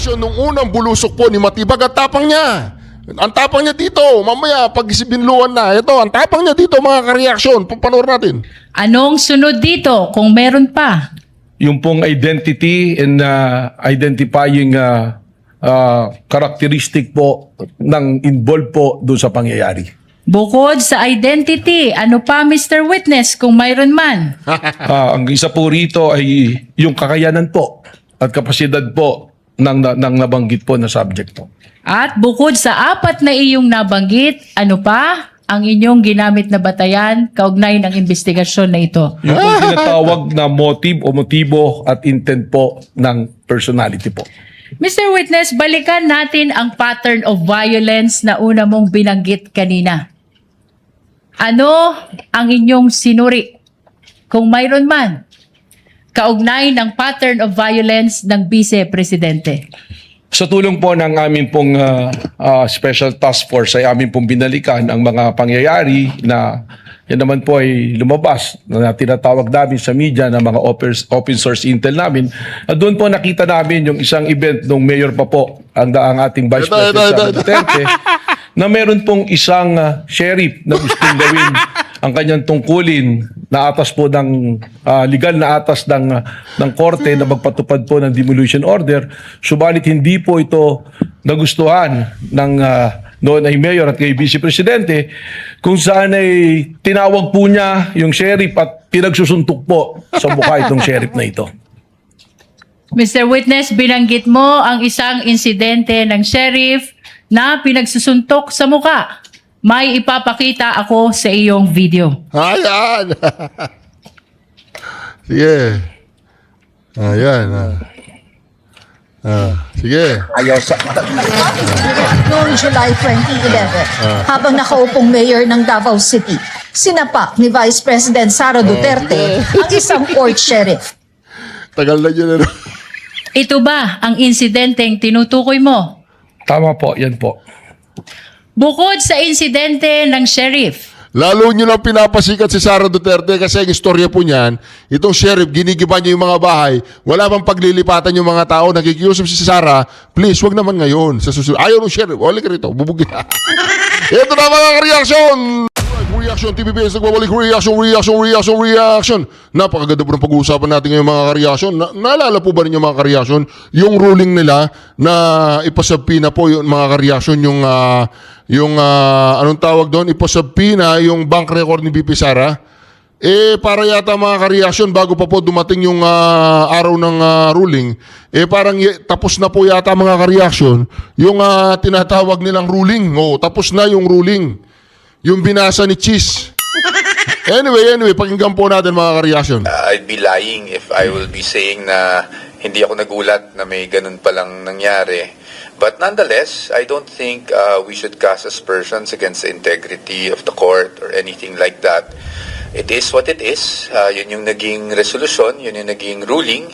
reaksyon nung unang bulusok po ni Matibag at tapang niya. Ang tapang niya dito, mamaya pag si Vinluan na, ito, ang tapang niya dito mga kareaksyon, panoorin natin. Anong sunod dito kung meron pa? Yung pong identity and identifying characteristic po ng involved po doon sa pangyayari. Bukod sa identity, ano pa Mr. Witness kung mayroon man? Ang isa po rito ay yung kakayanan po at kapasidad po ng nabanggit po na subject po. At bukod sa apat na iyong nabanggit, ano pa ang inyong ginamit na batayan kaugnay ng investigasyon na ito? Yung pong tinatawag na motive o motibo at intent po ng personality po. Mr. Witness, balikan natin ang pattern of violence na una mong binanggit kanina. Ano ang inyong sinuri, kung mayroon man, kaugnay ng pattern of violence ng Vice Presidente? Sa tulong po ng aming pong Special Task Force ay aming pong binalikan ang mga pangyayari na yan naman po ay lumabas na tinatawag namin sa media ng mga open source intel namin. At doon po nakita namin yung isang event nung mayor pa po ang ating Vice President Duterte na meron pong isang sheriff na gustong gawin ang kanyang tungkulin na atas po ng legal na atas ng korte na magpatupad po ng demolition order. Subalit hindi po ito nagustuhan ng noon ay mayor at kay Vice Presidente, kung saan ay tinawag po niya yung sheriff at pinagsusuntok po sa mukha itong sheriff na ito. Mr. Witness, binanggit mo ang isang insidente ng sheriff na pinagsusuntok sa mukha. May ipapakita ako sa iyong video. Ayan. Sige. Ayan. Sige. Ayaw sa... Noong July 2011, habang nakaupong mayor ng Davao City, sinapak ni Vice President SARA Duterte ang isang court sheriff. Tagal na yun. Ito ba ang insidenteng tinutukoy mo? Tama po, yan po. Bukod sa insidente ng sheriff, Lalo nyo lang pinapasikat si Sara Duterte kasi ang istorya po niyan, itong sheriff, ginigiba niya yung mga bahay, wala bang paglilipatan yung mga tao, nakikiusap si Sara, please, wag naman ngayon. Sa susunod, ayaw ng sheriff, wala ka rito, bubugin. Ito na mga reaksyon! Reaction, TVBS, nagbabalik, reaction. Napakaganda po ng pag-uusapan natin ngayong mga kareaksyon. Naalala po ba ninyo mga kareaksyon? Yung ruling nila na ipasabpi na po yung mga kareaksyon, yung anong tawag doon, ipasabpi na yung bank record ni BP Sara. Para yata mga kareaksyon, bago pa po dumating yung araw ng ruling, parang tapos na po yata mga kareaksyon, yung tinatawag nilang ruling. Tapos na yung ruling. Yung binasa ni Chis. Anyway, pakinggan po natin mga kareaksyon. I'd be lying if I will be saying na hindi ako nagulat na may ganun palang nangyari. But nonetheless, I don't think we should cast aspersions against the integrity of the court or anything like that. It is what it is. Yun yung naging resolution, yun yung naging ruling.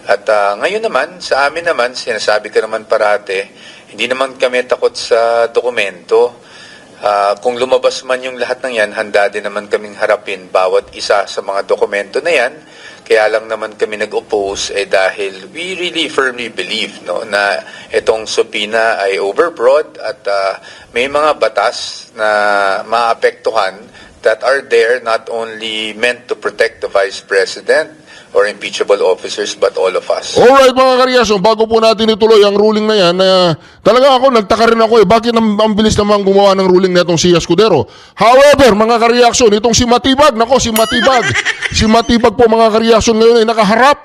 At ngayon naman, sa amin naman, sinasabi ko naman parate, hindi naman kami takot sa dokumento. Kung lumabas man yung lahat ng yan, handa din naman kaming harapin bawat isa sa mga dokumento na yan. Kaya lang naman kami nag-oppose dahil we really firmly believe na itong subpoena ay overbroad at may mga batas na maapektuhan that are there not only meant to protect the Vice President or impeachable officers but all of us. Alright mga kareaksyon, bago po natin ituloy ang ruling na yan, talaga ako, nagtaka rin ako bakit ang bilis naman gumawa ng ruling na itong si Escudero. However, mga kareaksyon, itong si Matibag, si Matibag po mga kareaksyon ngayon ay nakaharap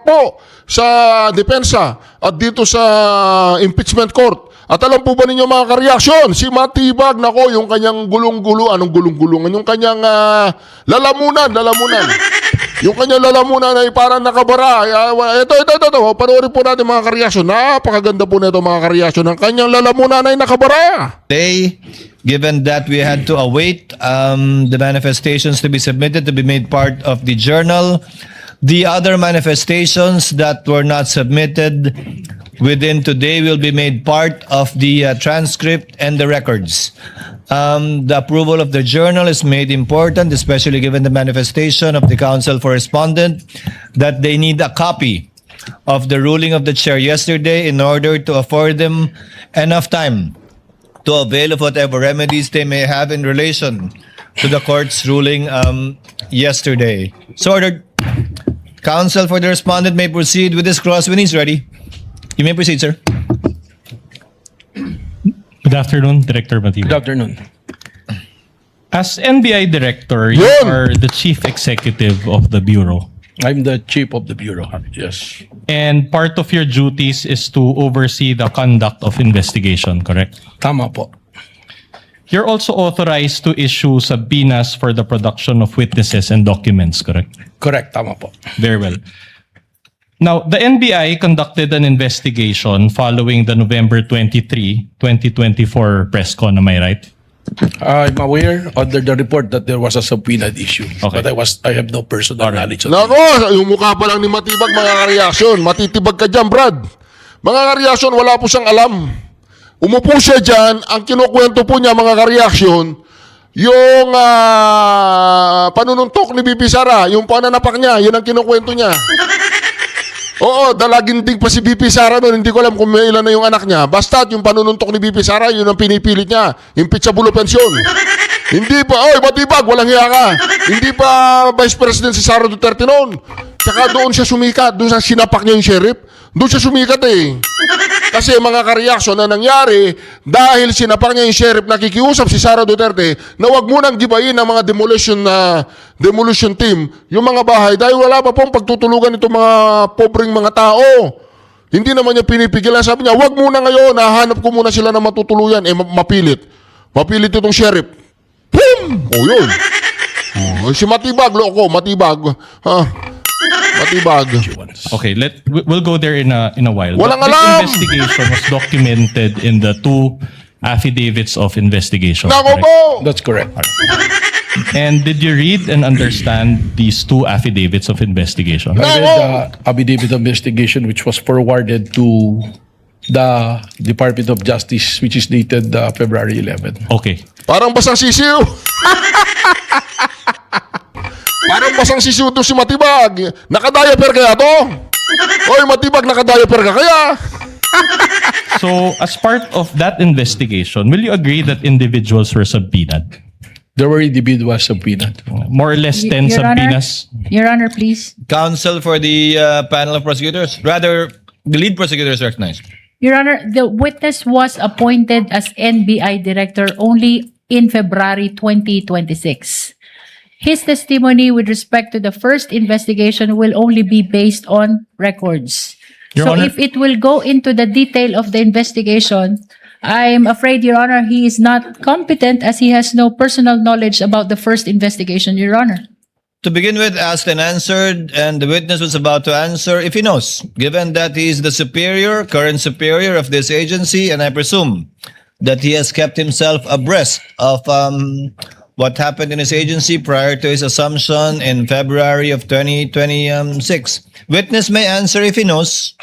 po sa depensa at dito sa impeachment court. At alam po ba ninyo mga kareaksyon, si Matibag, yung kanyang anong gulong-gulungan, yung kanyang lalamunan. Yung kanyang lalamunan ay parang nakabara. Ito. Panoorin po natin mga kareaksyon. Napakaganda po nito mga kareaksyon. Ang kanyang lalamunan ay nakabara. Today, given that we had to await the manifestations to be submitted to be made part of the journal, the other manifestations that were not submitted within today will be made part of the transcript and the records. The approval of the journal is made important, especially given the manifestation of the counsel for respondent that they need a copy of the ruling of the chair yesterday in order to afford them enough time to avail of whatever remedies they may have in relation to the court's ruling yesterday. So ordered. Counsel for the respondent may proceed with his cross when he's ready. You may proceed, sir. Good afternoon, Director Matibag. Good afternoon. As NBI Director, you Yun! are the Chief Executive of the Bureau. I'm the chief of the bureau. Yes. And part of your duties is to oversee the conduct of investigation, correct? Tama po. You're also authorized to issue subpoenas for the production of witnesses and documents, correct? Correct. Tama po. Very well. Now, the NBI conducted an investigation following the November 23, 2024 press con, am I right? I'm aware under the report that there was a subpoenaed issue. Okay. But I have no personal knowledge of it. Nako, yung mukha pa lang ni Matibag, mga kareaksyon. Matitibag ka dyan, Brad. Mga kareaksyon, wala po siyang alam. Umupo siya dyan, ang kinukwento po niya, mga kareaksyon, yung panununtok ni BP Sara, yung pananapak niya, yun ang kinukwento niya. Oo, dalagindig pa si BP Sara noon. Hindi ko alam kung may ilan na yung anak niya. Basta yung panununtok ni BP Sara, yun ang pinipilit niya. Impeachable pensyon. Hindi pa, oy, Matibag, walang hiya ka. Hindi pa Vice President si Sara Duterte noon. Tsaka doon siya sumikat. Doon sa sinapak niya yung sheriff. Doon siya sumikat eh. Kasi mga kareaksyon na nangyari dahil sinapak niya yung sheriff, nakikiusap si Sara Duterte na wag munang gibayin ng mga demolition team yung mga bahay dahil wala pa pong pagtutulugan itong mga pobreng mga tao. Hindi naman niya pinipigilan. Sabi niya, wag muna ngayon, hahanap ko muna sila na matutuluyan. Eh, mapilit. Mapilit itong sheriff. Boom! O yun. Oh, si Matibag, loko, Matibag. Ha? Matibag. Okay, we'll go there in a while. Walang But alam! this investigation was documented in the 2 affidavits of investigation. Nako correct? po! That's correct. And did you read and understand these 2 affidavits of investigation? I read the affidavit of investigation which was forwarded to the Department of Justice, which is dated February 11. Okay. Parang basang sisiw. Parang basang sisiw to si Matibag. Nakadiaper kaya to? Oy, Matibag, nakadiaper ka kaya? So, as part of that investigation, will you agree that individuals were subpoenaed? There were individuals subpoenaed. More or less 10 Your Honor? subpoenas? Your Honor, please. Counsel for the panel of prosecutors. Rather, the lead prosecutor is recognized. Your Honor, the witness was appointed as NBI Director only in February 2026. His testimony with respect to the first investigation will only be based on records. Your So Honor- if it will go into the detail of the investigation, I'm afraid, Your Honor, he is not competent as he has no personal knowledge about the first investigation, Your Honor. To begin with, asked and answered, and the witness was about to answer if he knows, given that he is the current superior of this agency, and I presume that he has kept himself abreast of what happened in his agency prior to his assumption in February of 2026. Witness may answer if he knows.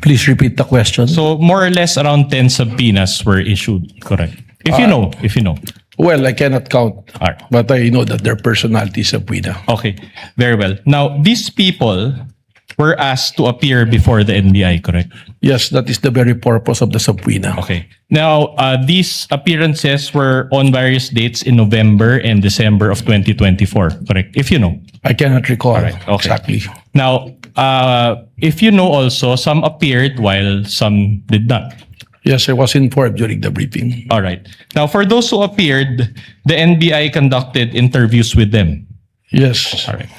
Please repeat the question. So, more or less around 10 subpoenas were issued, correct? If you know. Well, I cannot count, Alright. but I know that their personality is subpoena. Okay, very well. Now, these people were asked to appear before the NBI, correct? Yes, that is the very purpose of the subpoena. Okay. Now, these appearances were on various dates in November and December of 2024, correct? If you know. I cannot recall Alright, okay. exactly. Now, if you know also, some appeared while some did not. Yes, I was informed during the briefing. All right. Now, for those who appeared, the NBI conducted interviews with them. Yes, All right.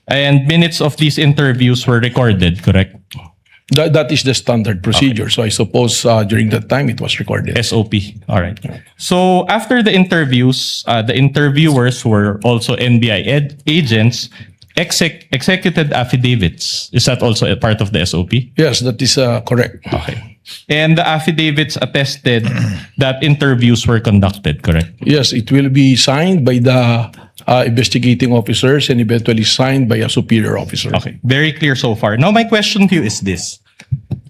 And minutes of these interviews were recorded, correct? that is the standard procedure. So I suppose during that time it was recorded. SOP. All right. So after the interviews, the interviewers were also NBI agents, executed affidavits. Is that also a part of the SOP? Yes, that is correct. Okay. And the affidavits attested that interviews were conducted, correct? Yes, it will be signed by the investigating officers and eventually signed by a superior officer. Okay. Very clear so far. Now, my question to you is this.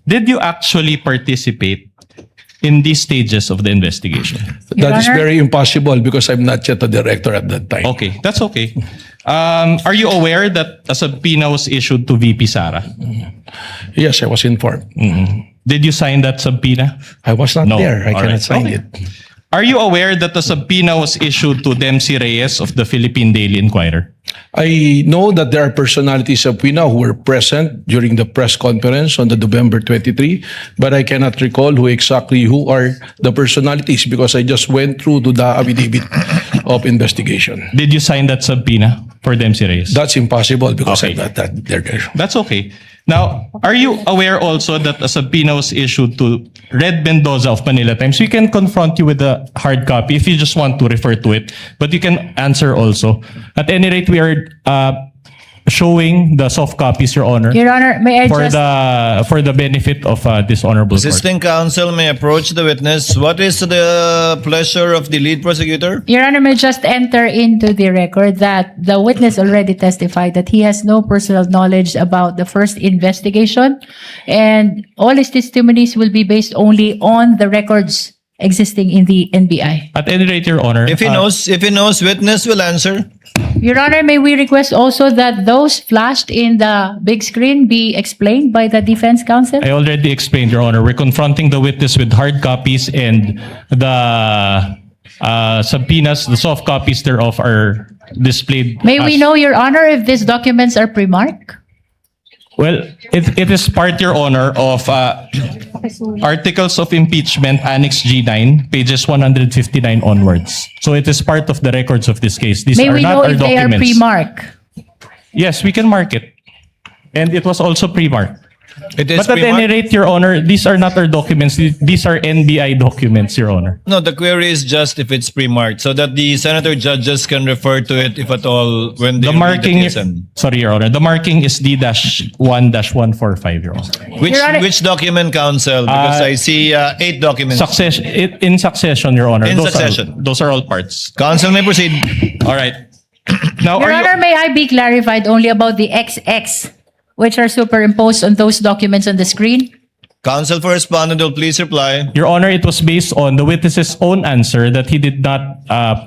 Did you actually participate in these stages of the investigation? That is Your Honor? very impossible because I'm not yet a director at that time. Okay. That's okay. Are you aware that a subpoena was issued to VP SARA? Yes, I was informed. Did you sign that subpoena? I was not No. there. I All cannot right. sign Okay. it. Are you aware that the subpoena was issued to Dempsey Reyes of the Philippine Daily Inquirer? I know that there are personalities of PINA who were present during the press conference on the November 23, but I cannot recall who are the personalities because I just went through to the affidavit of investigation. Did you sign that subpoena for Dempsey Reyes? That's impossible because Okay. I'm not that there. That's okay. Now, are you aware also that a subpoena was issued to Red Mendoza of Manila Times? We can confront you with a hard copy if you just want to refer to it, but you can answer also. At any rate, we are showing the soft copies, Your Honor, Your Honor, may I just... for the benefit of this honorable court. Assisting counsel may approach the witness. What is the pleasure of the lead prosecutor? Your Honor, may just enter into the record that the witness already testified that he has no personal knowledge about the first investigation, and all his testimonies will be based only on the records existing in the NBI. At any rate, Your Honor, If he knows, witness will answer. Your Honor, may we request also that those flashed in the big screen be explained by the defense counsel? I already explained, Your Honor. We're confronting the witness with hard copies, and the subpoenas, the soft copies thereof, are displayed. May we as- know, Your Honor, if these documents are pre-marked? Well, it is part, Your Honor, of Articles of Impeachment, Annex G9, pages 159 onwards. So it is part of the records of this case. These May are we not know our if they are documents. pre-marked? Yes, we can mark it. And it was also pre-marked. It is But at any pre-marked. rate, Your Honor, these are not our documents. These are NBI documents, Your Honor. No, the query is just if it's pre-marked so that the senator judges can refer to it if at all when they The read marking, case. sorry, Your Honor, the marking is D-1-145, Your Honor. Which Your Honor- which document, counsel? Because I see 8 documents. In succession, Your Honor. In Those succession. those are all parts. Counsel may proceed. All right. Now, Your are you- Honor, may I be clarified only about the XX, which are superimposed on those documents on the screen? Counsel for respondent will please reply. Your Honor, it was based on the witness's own answer that he did not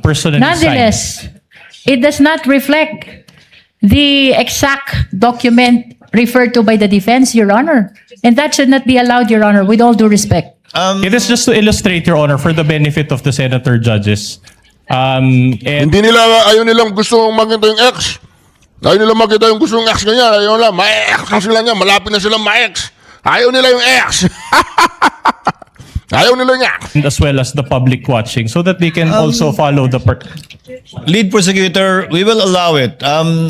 personally sign. Nonetheless, it does not reflect the exact document referred to by the defense, Your Honor. And that should not be allowed, Your Honor, with all due respect. It is just to illustrate, Your Honor, for the benefit of the senator judges. And Hindi nila, ayaw nilang gusto makita yung X. Ayaw nila makita yung gusto yung X ganyan. Ayaw nila, ma-X na sila niya. Malapit na sila ma-X. Ayaw nila yung X. Ayaw nila yung X. as well as the public watching so that they can also follow the Lead prosecutor, we will allow it.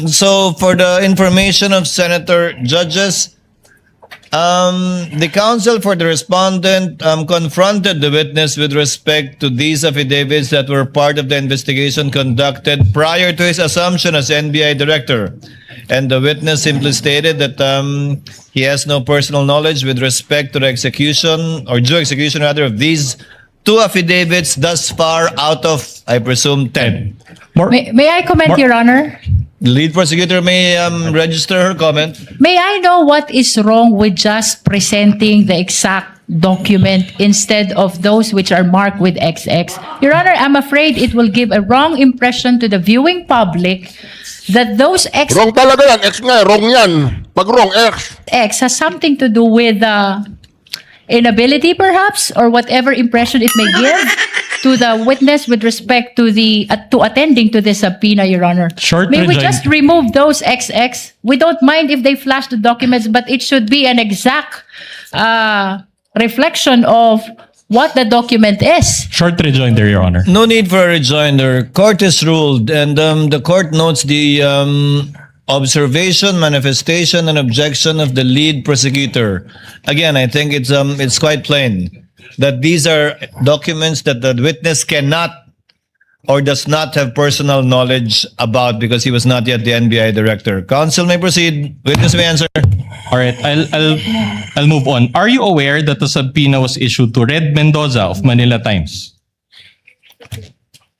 So for the information of senator judges, the counsel for the respondent confronted the witness with respect to these affidavits that were part of the investigation conducted prior to his assumption as NBI director. And the witness simply stated that he has no personal knowledge with respect to the execution or due execution rather of these 2 affidavits thus far out of, I presume, 10. May I comment, Your Honor? The lead prosecutor may register her comment. May I know what is wrong with just presenting the exact document instead of those which are marked with XX? Your Honor, I'm afraid it will give a wrong impression to the viewing public that those Wrong talaga yan. X nga, wrong yan. Pag wrong, X. XX has something to do with inability, perhaps, or whatever impression it may give to the witness with respect to the to attending to the subpoena, Your Honor. Short May we rejoin- just remove those XX? We don't mind if they flash the documents, but it should be an exact reflection of what the document is. short rejoinder, Your Honor. No need for a rejoinder. Court is ruled, and the court notes the observation, manifestation, and objection of the lead prosecutor. Again, I think it's quite plain that these are documents that the witness cannot or does not have personal knowledge about because he was not yet the NBI director. Counsel may proceed. Witness may answer. All right, I'll move on. Are you aware that the subpoena was issued to Red Mendoza of Manila Times?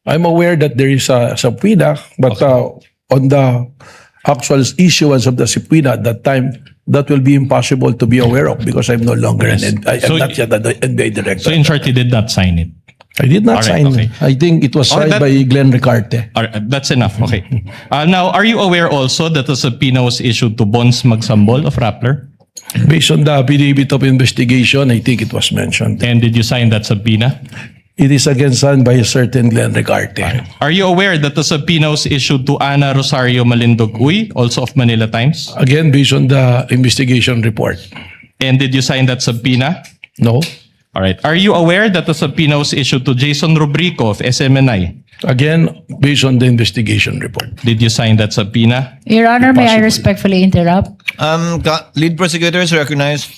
I'm aware that there is a subpoena, but on the actual issuance of the subpoena at that time, that will be impossible to be aware of because I'm no longer I am So- not yet the NBA director. So in short, he did not sign it. I did not Alright, sign. okay. I think it was signed by Glenn Ricarte. All right, that's enough. Okay. Now, are you aware also that a subpoena was issued to Bonds Magsambol of Rappler? Based on the affidavit of investigation, I think it was mentioned. And did you sign that subpoena? It is again signed by a certain Glenn Ricarte. Are you aware that the subpoena was issued to Ana Rosario Malindog Uy, also of Manila Times? Again, based on the investigation report. And did you sign that subpoena? No. All right. Are you aware that the subpoena was issued to Jason Rubrico of SMNI? Again, based on the investigation report. Did you sign that subpoena? Your Honor, may I Possible. respectfully interrupt? Lead prosecutor is recognized.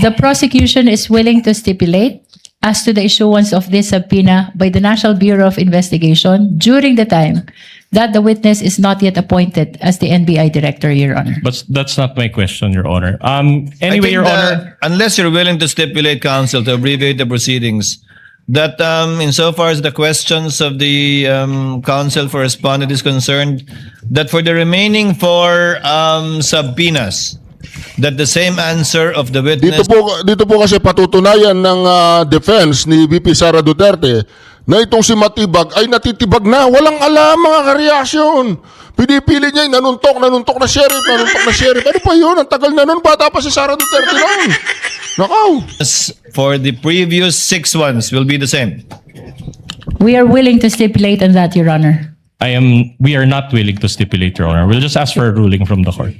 The prosecution is willing to stipulate as to the issuance of this subpoena by the National Bureau of Investigation during the time that the witness is not yet appointed as the NBI director, Your Honor. But that's not my question, Your Honor. I Anyway, think Your that Honor. unless you're willing to stipulate, counsel, to abbreviate the proceedings, that insofar as the questions of the counsel for respondent is concerned, that for the remaining four subpoenas, that the same answer of the witness... Dito po kasi patutunayan ng defense ni VP Sara Duterte na itong si Matibag ay natitibag na. Walang alam mga kareaksyon. Pinipili niya yung nanuntok na sheriff. Ano pa yun? Ang tagal na nun. Bata pa si Sara Duterte noon. Nakaw. for the previous 6 ones will be the same. We are willing to stipulate on that, Your Honor. We are not willing to stipulate, Your Honor. We'll just ask for a ruling from the court.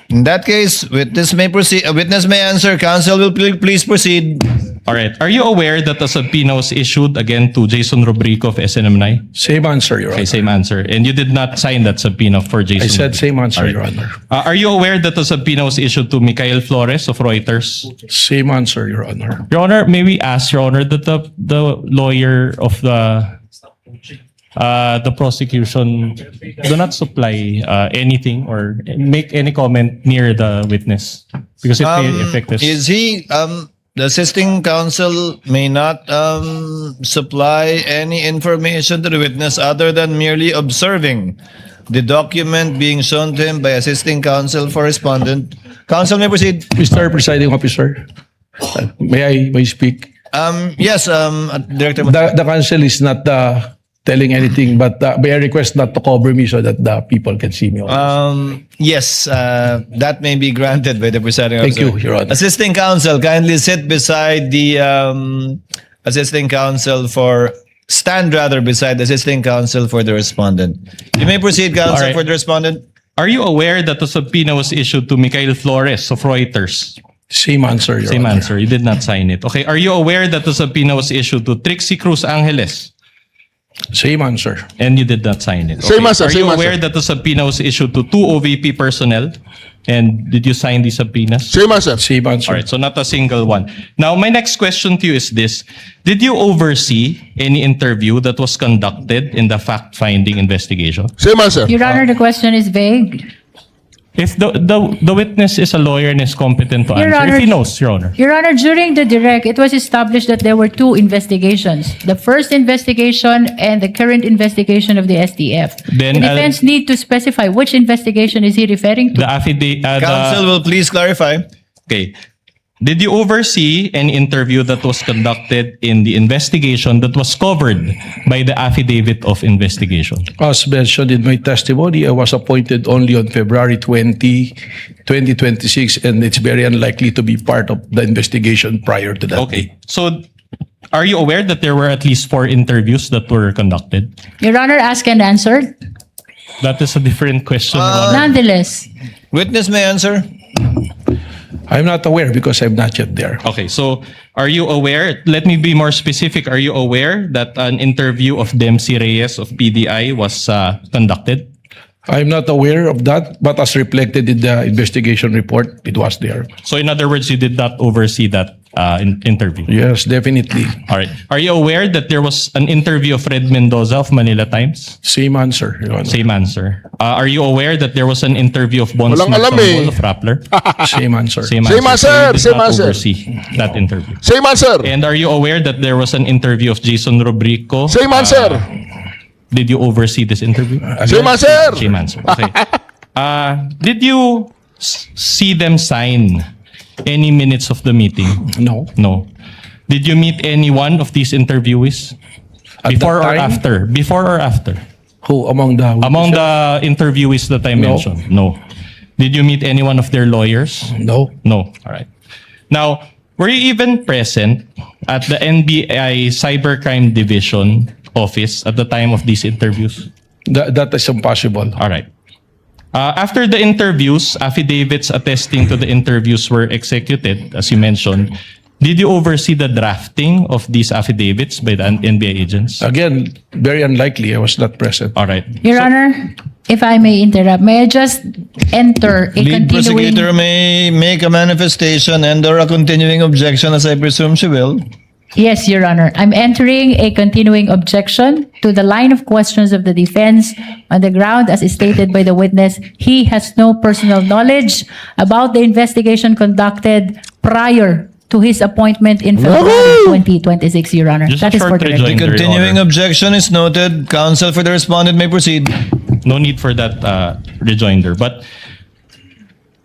In that case, witness may proceed. Witness may answer. Counsel will please proceed. All right. Are you aware that a subpoena was issued again to Jason Rubrico of SNM9? Same answer, Your Okay, Honor. same answer. And you did not sign that subpoena for Jason. I said Rubrico. same answer, All right. Your Honor. Are you aware that the subpoena was issued to Mikhail Flores of Reuters? Same answer, Your Honor. Your Honor, may we ask, Your Honor, that the lawyer of the prosecution do not supply anything or make any comment near the witness because it may affect this. Is he the assisting counsel may not supply any information to the witness other than merely observing the document being shown to him by assisting counsel for respondent. Counsel may proceed. Mr. Presiding Officer, may I speak? Yes, Director. The counsel is not telling anything, but may I request not to cover me so that the people can see me. Yes, that may be granted by the presiding Thank officer. you, Your Honor. Assisting counsel, kindly sit beside the assisting counsel stand beside the assisting counsel for the respondent. You may proceed, counsel, All right. for the respondent. Are you aware that the subpoena was issued to Mikhail Flores of Reuters? Same answer, Your Same Honor. answer. You did not sign it. Okay. Are you aware that the subpoena was issued to Trixie Cruz Angeles? Same answer. And you did not sign it. Same answer, Are you same aware answer. that the subpoena was issued to 2 OVP personnel? And did you sign the subpoenas? Same answer. Same answer. All right, so not a single one. Now, my next question to you is this. Did you oversee any interview that was conducted in the fact-finding investigation? Same answer. Your Honor, the question is vague. If the witness is a lawyer and is competent to Your answer, Honor, if he knows, Your Honor. Your Honor, during the direct, it was established that there were 2 investigations. The first investigation and the current investigation of the STF. Then, the defense need to specify which investigation is he referring to. The affidavit... Counsel will please clarify. Okay. Did you oversee an interview that was conducted in the investigation that was covered by the affidavit of investigation? As mentioned in my testimony, I was appointed only on February 20, 2026, and it's very unlikely to be part of the investigation prior to that. Okay. So, are you aware that there were at least 4 interviews that were conducted? Your Honor, asked and answered. That is a different question, Your Honor. Nonetheless, Witness may answer. I'm not aware because I'm not yet there. Okay, so are you aware? Let me be more specific. Are you aware that an interview of Dempsey Reyes of PDI was conducted? I'm not aware of that, but as reflected in the investigation report, it was there. So, in other words, you did not oversee that interview. Yes, definitely. All right. Are you aware that there was an interview of Fred Mendoza of Manila Times? Same answer, Your Honor. Same answer. Are you aware that there was an interview of Bonds Walang alam Magsambol eh. of Rappler? Same answer. Same Same answer. So you did answer, not same answer. oversee that interview. Same answer. And are you aware that there was an interview of Jason Rubrico? Same answer. Did you oversee this interview? Same answer. Same answer. Okay. Did you see them sign any minutes of the meeting? No. No. Did you meet any one of these interviewees? At Before that or time? after? Before or after? Who among the Among the interviewees that I mentioned? No. Did you meet any one of their lawyers? No. No. All right. Now, were you even present at the NBI Cybercrime Division office at the time of these interviews? That is impossible. All right. After the interviews, affidavits attesting to the interviews were executed, as you mentioned. Did you oversee the drafting of these affidavits by the NBI agents? Again, very unlikely. I was not present. All right. Your Honor, if I may interrupt, may I just enter a Lead continuing... prosecutor may make a manifestation and or a continuing objection, as I presume she will. Yes, Your Honor. I'm entering a continuing objection to the line of questions of the defense on the ground as stated by the witness. He has no personal knowledge about the investigation conducted prior to his appointment in February 2026, Your Honor. Just a That is for short the rejoinder. record. The Your continuing Honor. objection is noted. Counsel for the respondent may proceed. No need for that rejoinder. But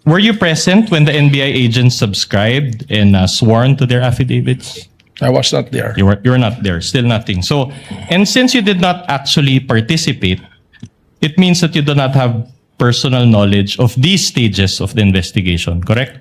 were you present when the NBI agents subscribed and sworn to their affidavits? I was not there. You were not there. Still nothing. So, and since you did not actually participate, it means that you do not have personal knowledge of these stages of the investigation, correct?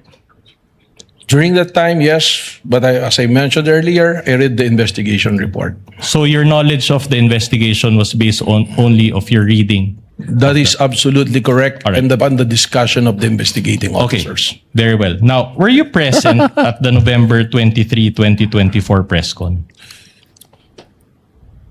During that time, yes. But as I mentioned earlier, I read the investigation report. So your knowledge of the investigation was based on only of your reading. That is absolutely correct. All right. And upon the discussion of the investigating Okay, officers. very well. Now, were you present at the November 23, 2024 press con?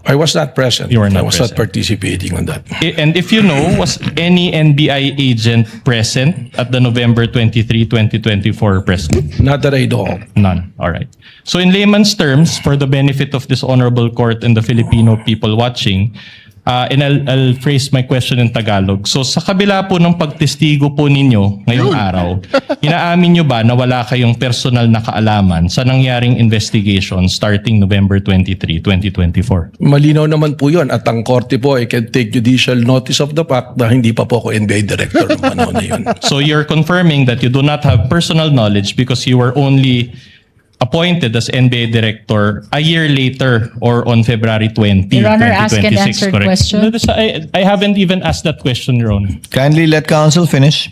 I was not present. You were not I was present. not participating on that. And if you know, was any NBI agent present at the November 23, 2024 press con? Not that I know of. None. All right. So in layman's terms, for the benefit of this honorable court and the Filipino people watching, and I'll phrase my question in Tagalog. So sa kabila po ng pagtestigo po ninyo ngayong araw, inaamin nyo ba na wala kayong personal na kaalaman sa nangyaring investigation starting November 23, 2024? Malinaw naman po yun. At ang korte po, I can take judicial notice of the fact na hindi pa po ako NBI director ng panahon na yun. So you're confirming that you do not have personal knowledge because you were only appointed as NBA director a year later or on February 20, Your Honor, ask and 2026, answer correct? question. No, I haven't even asked that question, Your Honor. Kindly let counsel finish.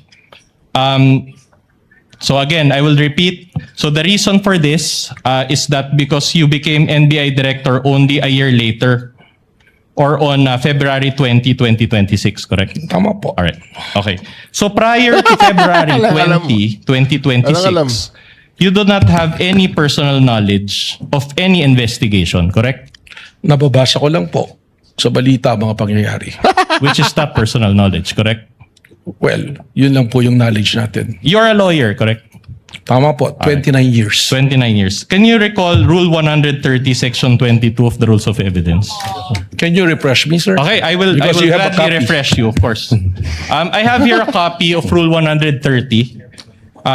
So again, I will repeat. So the reason for this is that because you became NBI director only a year later or on February 20, 2026, correct? Tama po. All right. Okay. So prior to February 20, 2026, you do not have any personal knowledge of any investigation, correct? Nababasa ko lang po sa balita mga pangyayari. Which is not personal knowledge, correct? Well, yun lang po yung knowledge natin. You're a lawyer, correct? Tama po, 29 years. 29 years. Can you recall Rule 130, Section 22 of the Rules of Evidence? Can you refresh me, sir? Okay, I will Because you have a gladly copy. refresh you, of course. I have here a copy of Rule 130,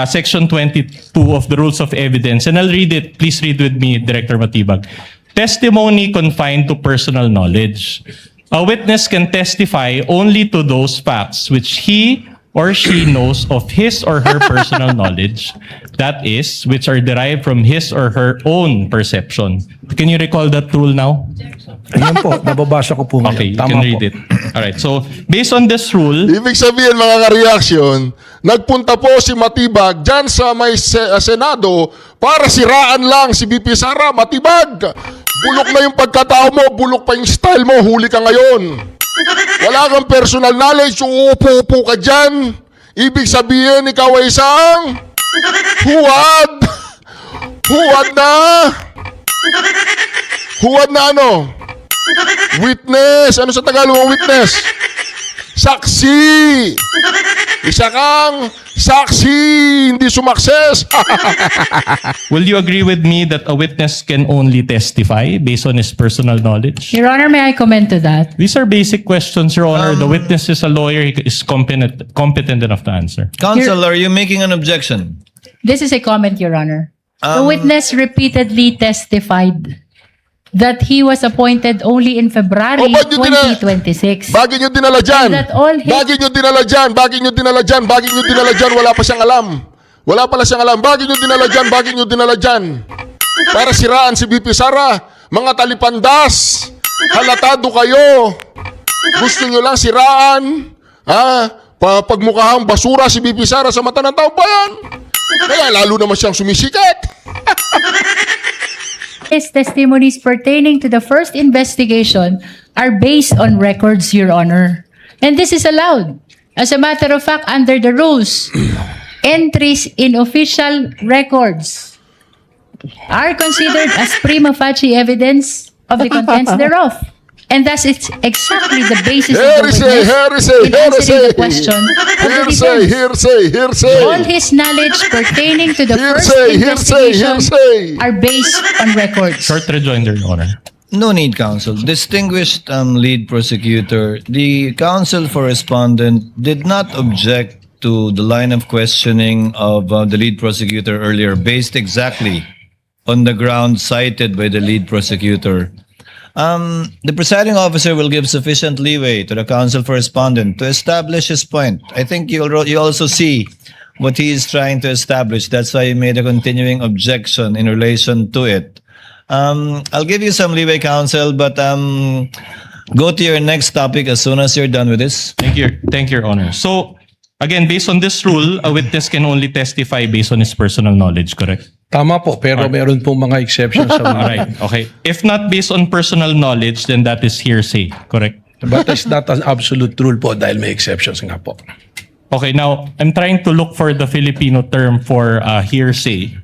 Section 22 of the Rules of Evidence, and I'll read it. Please read with me, Director Matibag. Testimony confined to personal knowledge. A witness can testify only to those facts which he or she knows of his or her personal knowledge, that is, which are derived from his or her own perception. Can you recall that rule now? Ayan po, nababasa ko po ngayon. Okay, you Tama can po. read it. All right. So, based on this rule, Ibig sabihin mga ka-reaction, nagpunta po si Matibag dyan sa may Senado para siraan lang si VP Sara. Matibag, bulok na yung pagkatao mo, bulok pa yung style mo, huli ka ngayon. Wala kang personal knowledge, uupo-upo ka dyan. Ibig sabihin, ikaw ay isang huwad. Huwad na. Huwad na ano? Witness. Ano sa Tagalog ang witness? Saksi. Isa kang saksi, hindi sumakses. will you agree with me that a witness can only testify based on his personal knowledge? Your Honor, may I comment to that? These are basic questions, Your Honor. The witness is a lawyer. He is competent enough to answer. Counsel, are you making an objection? This is a comment, Your Honor. The witness repeatedly testified that he was appointed only in February O, ba't nyo 2026. Bagay nyo dinala dyan. And that all his- Bagay nyo dinala dyan. Bagay nyo dinala dyan. Bagay nyo dinala dyan. Wala pa siyang alam. Wala pala siyang alam. Bagay nyo dinala dyan. Bagay nyo dinala dyan. para siraan si VP Sara. Mga talipandas, halatado kayo. Gusto nyo lang siraan, pagmukhang basura si VP Sara sa mata ng tao bayan. Kaya lalo naman siyang sumisikat. His testimonies pertaining to the first investigation are based on records, Your Honor. And this is allowed. As a matter of fact, under the rules, entries in official records are considered as prima facie evidence of the contents thereof. And thus, it's exactly the basis of the witness in answering the question of the defense. All his knowledge pertaining to the first investigation are based on records. Short rejoinder, Your Honor. No need, counsel. Distinguished lead prosecutor, the counsel for respondent did not object to the line of questioning of the lead prosecutor earlier, based exactly on the ground cited by the lead prosecutor. The presiding officer will give sufficient leeway to the counsel for respondent to establish his point. I think you also see what he is trying to establish. That's why he made a continuing objection in relation to it. I'll give you some leeway, counsel, but go to your next topic as soon as you're done with this. Thank you, Your Honor. So, again, based on this rule, a witness can only testify based on his personal knowledge, correct? Tama po, pero meron pong mga exceptions sa mga. Alright, okay. If not based on personal knowledge, then that is hearsay, correct? But it's not an absolute rule po dahil may exceptions nga po. Okay, now, I'm trying to look for the Filipino term for hearsay.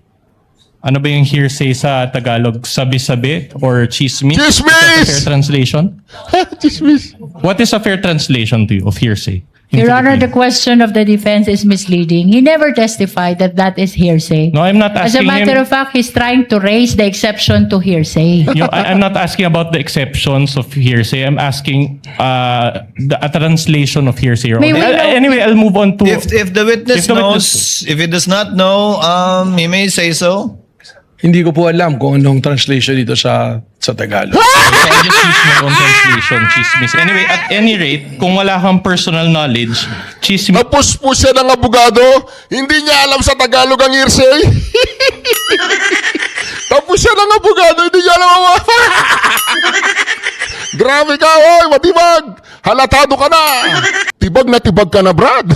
Ano ba yung hearsay sa Tagalog? Sabi-sabi or chismis? Chismis! Is that a fair translation? Chismis. What is a fair translation to you of hearsay? in Your Honor, the Filipino? question of the defense is misleading. He never testified that that is hearsay. No, I'm not As a asking matter him. of fact, he's trying to raise the exception to hearsay. I'm not asking about the exceptions of hearsay. I'm asking a translation of hearsay. Your May Honor. we know- Anyway, I'll move on to. If the witness If the knows, if he does not know, he may say so. Hindi ko po alam kung anong translation dito sa Tagalog. So I'll just use my own translation, chismis. Anyway, at any rate, kung wala kang personal knowledge, chismis. Tapos po siya ng abogado, hindi niya alam sa Tagalog ang hearsay. Tapos siya ng abogado, hindi niya alam ang Grabe ka, oy, matibag. Halatado ka na. Tibag na tibag ka na, Brad.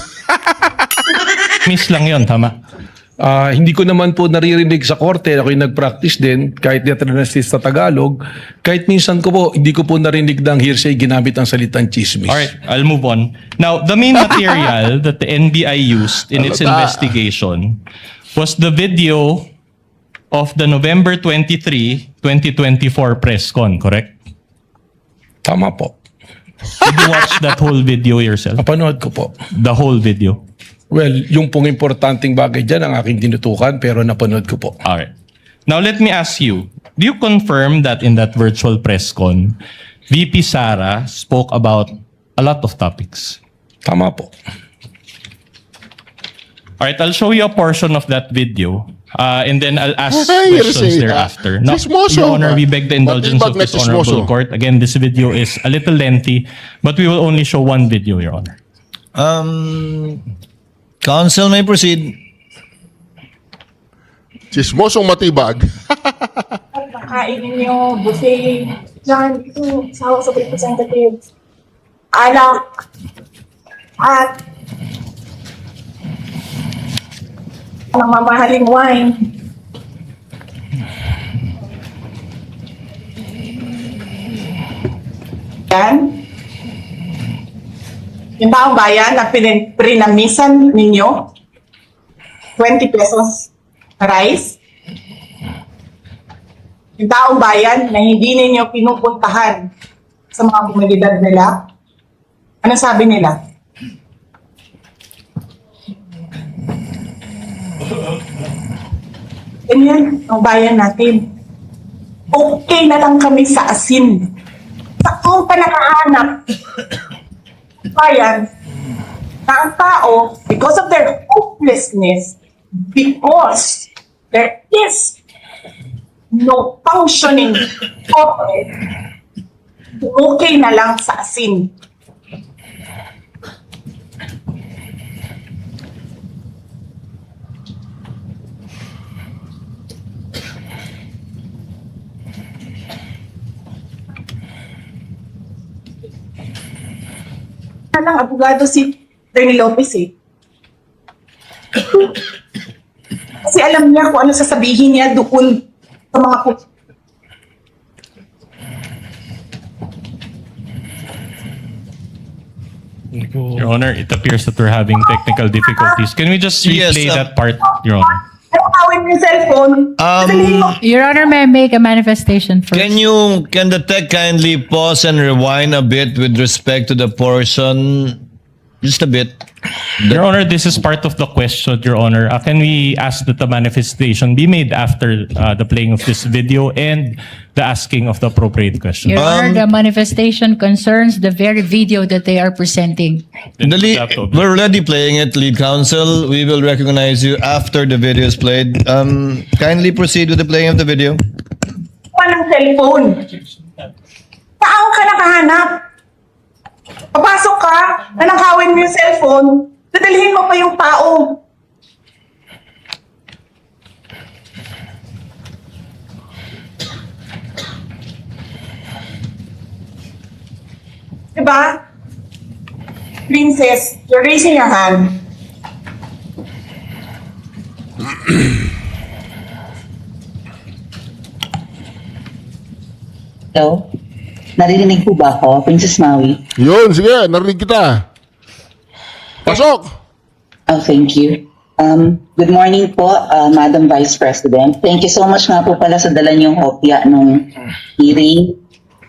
Miss lang yon, tama? Hindi ko naman po naririnig sa korte. Ako'y nag-practice din, kahit di-translate sa Tagalog. Kahit minsan ko po, hindi ko po narinig ng hearsay ginamit ang salitang chismis. Alright, I'll move on. Now, the main material that the NBI used in its investigation was the video of the November 23, 2024 press con, correct? Tama po. Did you watch that whole video yourself? Napanood ko po. The whole video? Well, yung pong importanteng bagay dyan ang aking tinutukan pero napanood ko po. Alright. Now, let me ask you, do you confirm that in that virtual press con, VP Sara spoke about a lot of topics? Tama po. Alright, I'll show you a portion of that video. And then I'll ask Ay, questions hearsay, thereafter. Now, Chismoso. Your Honor, we beg the indulgence Matibag of na this honorable chismoso. court. Again, this video is a little lengthy, but we will only show one video, Your Honor. Counsel may proceed. Chismosong matibag. Kain ninyo, buffet, dyan, ito, sa House of Representatives, alak, at ang mamahaling wine. Yan. Yung taong bayan na prinamisan ninyo, 20 pesos rice. Yung taong bayan na hindi ninyo pinupuntahan sa mga komunidad nila, ano sabi nila? Ganyan, ang bayan natin. Okay na lang kami sa asin. Sa kung pa nakahanap, bayan, na ang tao, because of their hopelessness, because there is no functioning corporate, okay na lang sa asin. ng abogado si Atty. Lopez eh. Kasi alam niya kung ano sasabihin niya doon sa mga Your Honor, it appears that we're having technical difficulties. Can we just Yes, replay that part, Your Honor? Ano tawin mo yung cellphone? Sasabihin mo, Your Honor, may I make a manifestation first? Can the tech kindly pause and rewind a bit with respect to the portion? Just a bit. Your Honor, this is part of the question, Your Honor. Can we ask that the manifestation be made after the playing of this video and the asking of the appropriate question? Your Honor, the manifestation concerns the very video that they are presenting. We're already playing it, lead counsel. We will recognize you after the video is played. Kindly proceed with the playing of the video. pa ng cellphone. Saan ka nakahanap? Papasok ka, nanakawin mo yung cellphone, dadalhin mo pa yung tao. Diba? Princess, you're raising your hand. Hello? Naririnig po ba ako, Princess Maui? Yun, sige, narinig kita. Pasok! Oh, thank you. Good morning po, Madam Vice President. Thank you so much nga po pala sa dala niyong hopya nung hearing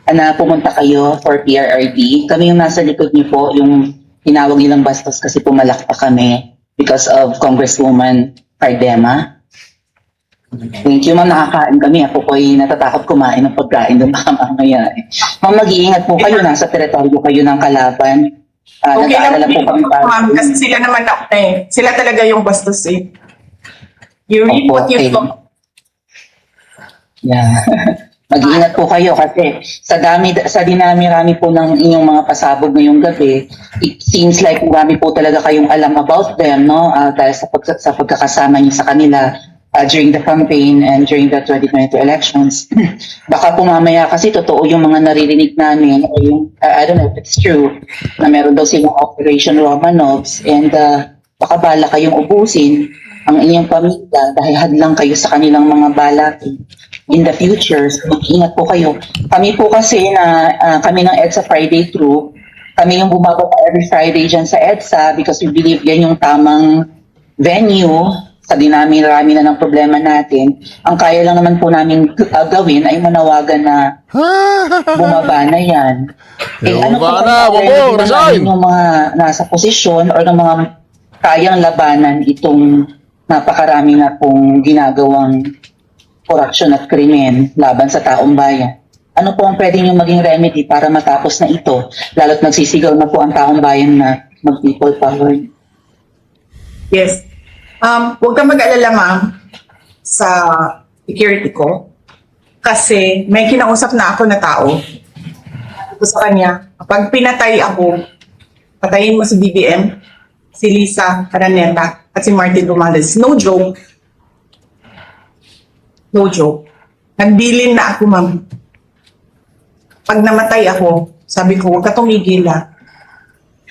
na pumunta kayo for PRRD. Kami yung nasa likod niyo po, yung tinawag nilang bastos kasi pumalak pa kami because of Congresswoman Cardema. Thank you, ma'am. Nakakain kami. Ako po ay natatakot kumain ng pagkain doon baka mamaya. Ma'am, mag-iingat po kayo. Nasa teritoryo kayo ng kalaban. Okay Nag-aalala lang po kami ma'am, kasi sila naman sila talaga yung bastos eh. You read Opo, what you okay. talk. Yeah. Mag-iingat po kayo kasi sa dinami-rami po ng inyong mga pasabog ngayong gabi, it seems like marami po talaga kayong alam about them, no? Dahil sa pagkakasama niyo sa kanila during the campaign and during the 2022 elections. Baka po mamaya kasi totoo yung mga naririnig namin o yung, I don't know if it's true, na meron daw silang Operation Romanovs and baka bala kayong ubusin ang inyong pamilya dahil hadlang kayo sa kanilang mga balak in the future. So, mag-ingat po kayo. Kami po kasi kami ng EDSA Friday Crew, kami yung bumababa every Friday dyan sa EDSA because we believe yan yung tamang venue sa dinami-rami na ng problema natin. Ang kaya lang naman po namin gawin ay manawagan na bumaba na yan. Ano po resign! yung mga nasa posisyon or ng mga kayang labanan itong napakarami na pong ginagawang korupsyon at krimen laban sa taong bayan. Ano po ang pwede niyong maging remedy para matapos na ito? Lalo't nagsisigaw na po ang taong bayan na mag-people power. Yes. Huwag kang mag-alala ma'am sa security ko kasi may kinausap na ako na tao. Ito sa kanya, kapag pinatay ako, patayin mo si BBM, si Lisa Araneta at si Martin Romales. No joke. No joke. Nagbilin na ako ma'am. Pag namatay ako, sabi ko, huwag ka tumigil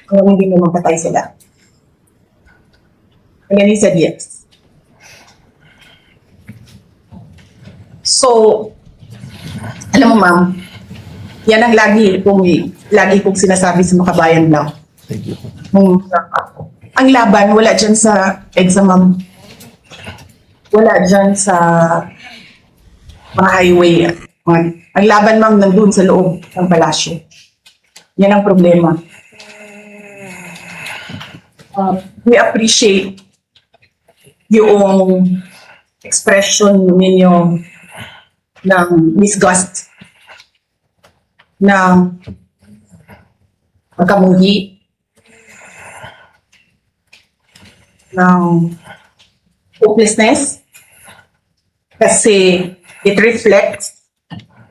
kung hindi mo mapatay sila. And then he said yes. So, alam mo ma'am, yan ang lagi kong sinasabi sa makabayan lang. Thank you. Ang laban, wala dyan sa EDSA ma'am. Wala dyan sa mga highway. Ang laban ma'am nandun sa loob ng palasyo. Yan ang problema. We appreciate yung expression ninyo ng disgust, ng pagkamuhi, ng hopelessness, kasi it reflects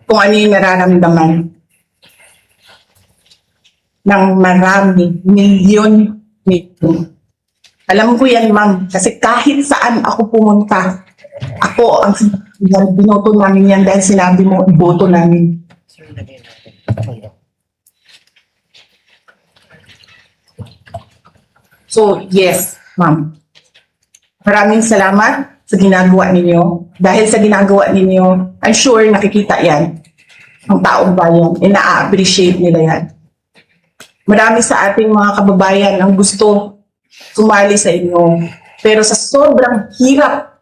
kung ano yung nararamdaman ng marami, milyon. Alam ko yan, ma'am, kasi kahit saan ako pumunta, ako ang binoto namin yan dahil sinabi mo, iboto namin. So, yes, ma'am. Maraming salamat sa ginagawa ninyo. Dahil sa ginagawa ninyo, I'm sure nakikita yan ang taong bayan. E na-appreciate nila yan. Marami sa ating mga kababayan ang gusto sumali sa inyo. Pero sa sobrang hirap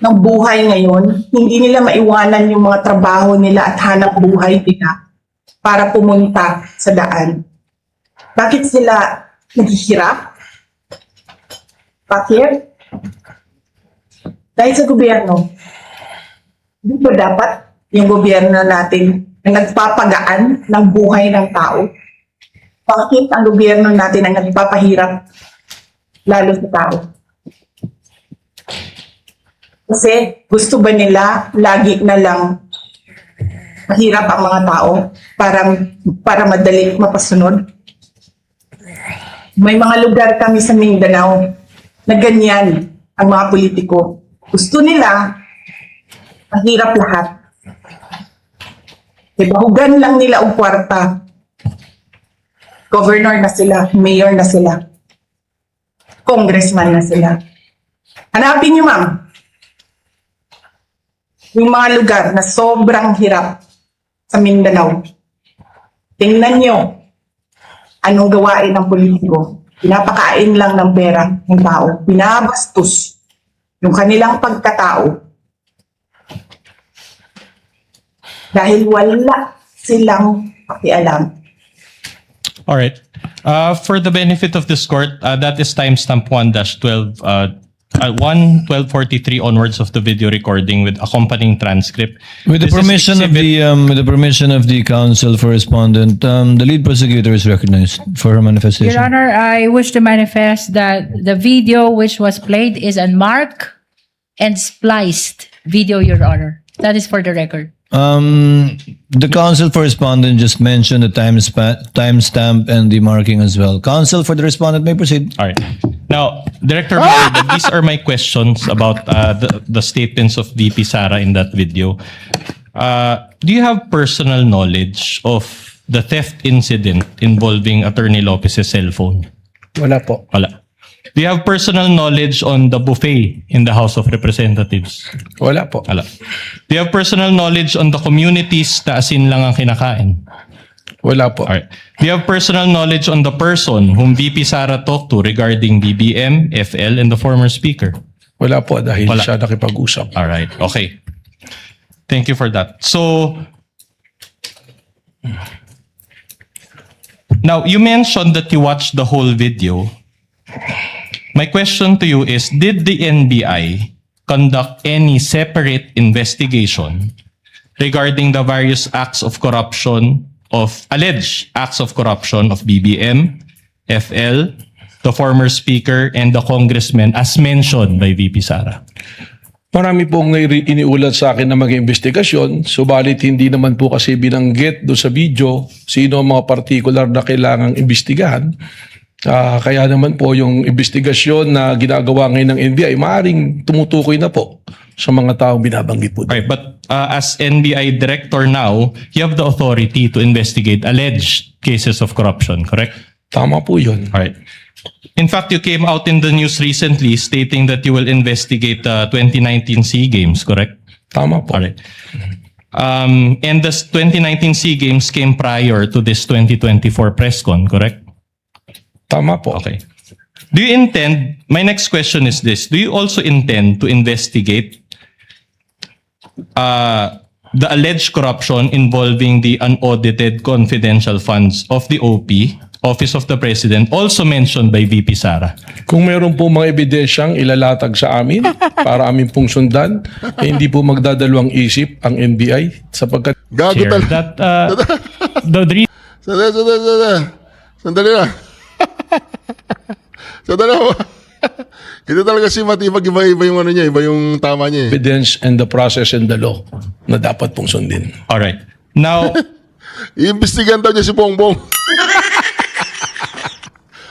ng buhay ngayon, hindi nila maiwanan yung mga trabaho nila at hanap buhay nila para pumunta sa daan. Bakit sila naghihirap? Bakit? Dahil sa gobyerno. Hindi ba dapat yung gobyerno natin ang nagpapagaan ng buhay ng tao? Bakit ang gobyerno natin ang nagpapahirap lalo sa tao? Kasi gusto ba nila lagi na lang mahirap ang mga tao para madali mapasunod? May mga lugar kami sa Mindanao na ganyan ang mga politiko. Gusto nila mahirap lahat. Diba, hugan lang nila ang kwarta. Governor na sila, mayor na sila, congressman na sila. Hanapin niyo, ma'am, yung mga lugar na sobrang hirap sa Mindanao. Tingnan niyo anong gawain ng politiko. Pinapakain lang ng pera ng tao. Pinabastos yung kanilang pagkatao. Dahil wala silang pakialam. All right. For the benefit of this court, that is timestamp 1-12, 1:12:43 onwards of the video recording with accompanying transcript. With the This is permission of the counsel for respondent, the lead prosecutor is recognized for her manifestation. Your Honor, I wish to manifest that the video which was played is unmarked and spliced video, Your Honor. That is for the record. The counsel for respondent just mentioned the timestamp and the marking as well. Counsel for the respondent may proceed. All right. Now, Director Matibag, these are my questions about the statements of VP Sara in that video. Do you have personal knowledge of the theft incident involving Attorney Lopez's cell phone? Wala po. Wala. Do you have personal knowledge on the buffet in the House of Representatives? Wala po. Wala. Do you have personal knowledge on the communities na asin lang ang kinakain? Wala po. Alright. Do you have personal knowledge on the person whom VP Sara talked to regarding BBM, FL, and the former speaker? Wala po dahil Wala. siya nakipag-usap. Alright. Okay. Thank you for that. So, now, you mentioned that you watched the whole video. My question to you is, did the NBI conduct any separate investigation regarding the various acts of corruption alleged acts of corruption of BBM, FL, the former speaker, and the congressman as mentioned by VP Sara? Marami pong iniulat sa akin na mag-investigasyon, subalit hindi naman po kasi binanggit doon sa video sino ang mga particular na kailangang imbestigahan. Kaya naman po yung investigasyon na ginagawa ngayon ng NBI, maaaring tumutukoy na po sa mga taong binabanggit po. Right, but as NBI director now, you have the authority to investigate alleged cases of corruption, correct? Tama po yun. All right. In fact, you came out in the news recently stating that you will investigate the 2019 SEA Games, correct? Tama po. All right. And the 2019 SEA Games came prior to this 2024 press con, correct? Tama po. Okay. Do you intend, my next question is this, do you also intend to investigate the alleged corruption involving the unaudited confidential funds of the OP, Office of the President, also mentioned by VP Sara? Kung meron po mga ebidensyang ilalatag sa amin para amin pong sundan, hindi po magdadalawang isip ang NBI sapagkat Gago Chair, talaga. that the Sandali lang. Sandali lang. Ito talaga si Matibag, iba yung ano niya, iba yung tama niya. evidence and the process and the law na dapat pong sundin. all right. Now, Iimbestigan daw niya si Bongbong.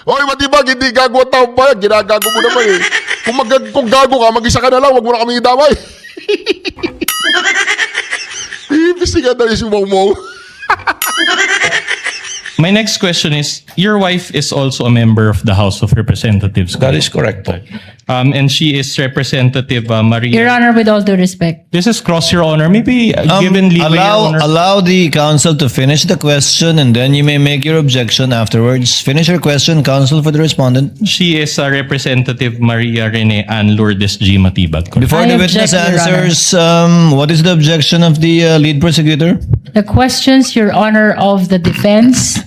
Hoy, Matibag, hindi gago ang tao pa yan. Ginagago mo naman eh. Kung gago ka, mag-isa ka na lang. Huwag mo na kami idamay. Iimbestigan daw niya si Bongbong. My next question is, your wife is also a member of the House of Representatives. That is correct po. And she is Representative Maria. Your Honor, with all due respect. This is cross, Your Honor. Maybe given leeway, Your Honor. Allow the counsel to finish the question and then you may make your objection afterwards. Finish your question, counsel, for the respondent. She is Representative Maria Rene Ann Lourdes G. Matibag. Before I the witness object, Your Honor. answers, what is the objection of the lead prosecutor? The questions, Your Honor, of the defense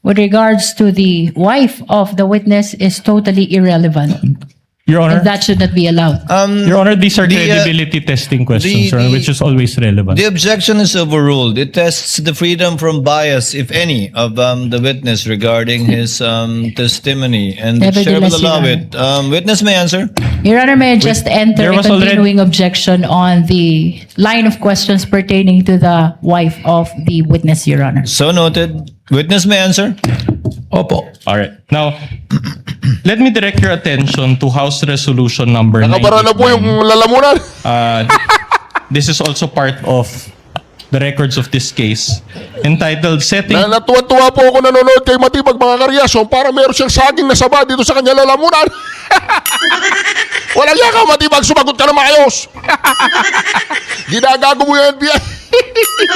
with regards to the wife of the witness is totally irrelevant. Your Honor, And that should not be allowed. Your Honor, these are the, credibility testing questions, the- Your Honor, which is always relevant. The objection is overruled. It tests the freedom from bias, if any, of the witness regarding his testimony, and the chair will Nevertheless, allow Your it. Witness may answer. Your Honor, may I just enter there a was already- continuing objection on the line of questions pertaining to the wife of the witness, Your Honor. So noted. Witness may answer. Opo. All right. Now, let me direct your attention to House Resolution number 9. Nakabara na po yung lalamunan. This is also part of the records of this case, entitled Setting... Natuwa-tuwa po ako nanonood kay Matibag, mga karyason, para meron siyang saging na saba dito sa kanya lalamunan. Walang yakaw, Matibag, sumagot ka na maayos. Ginagago mo yung NBI.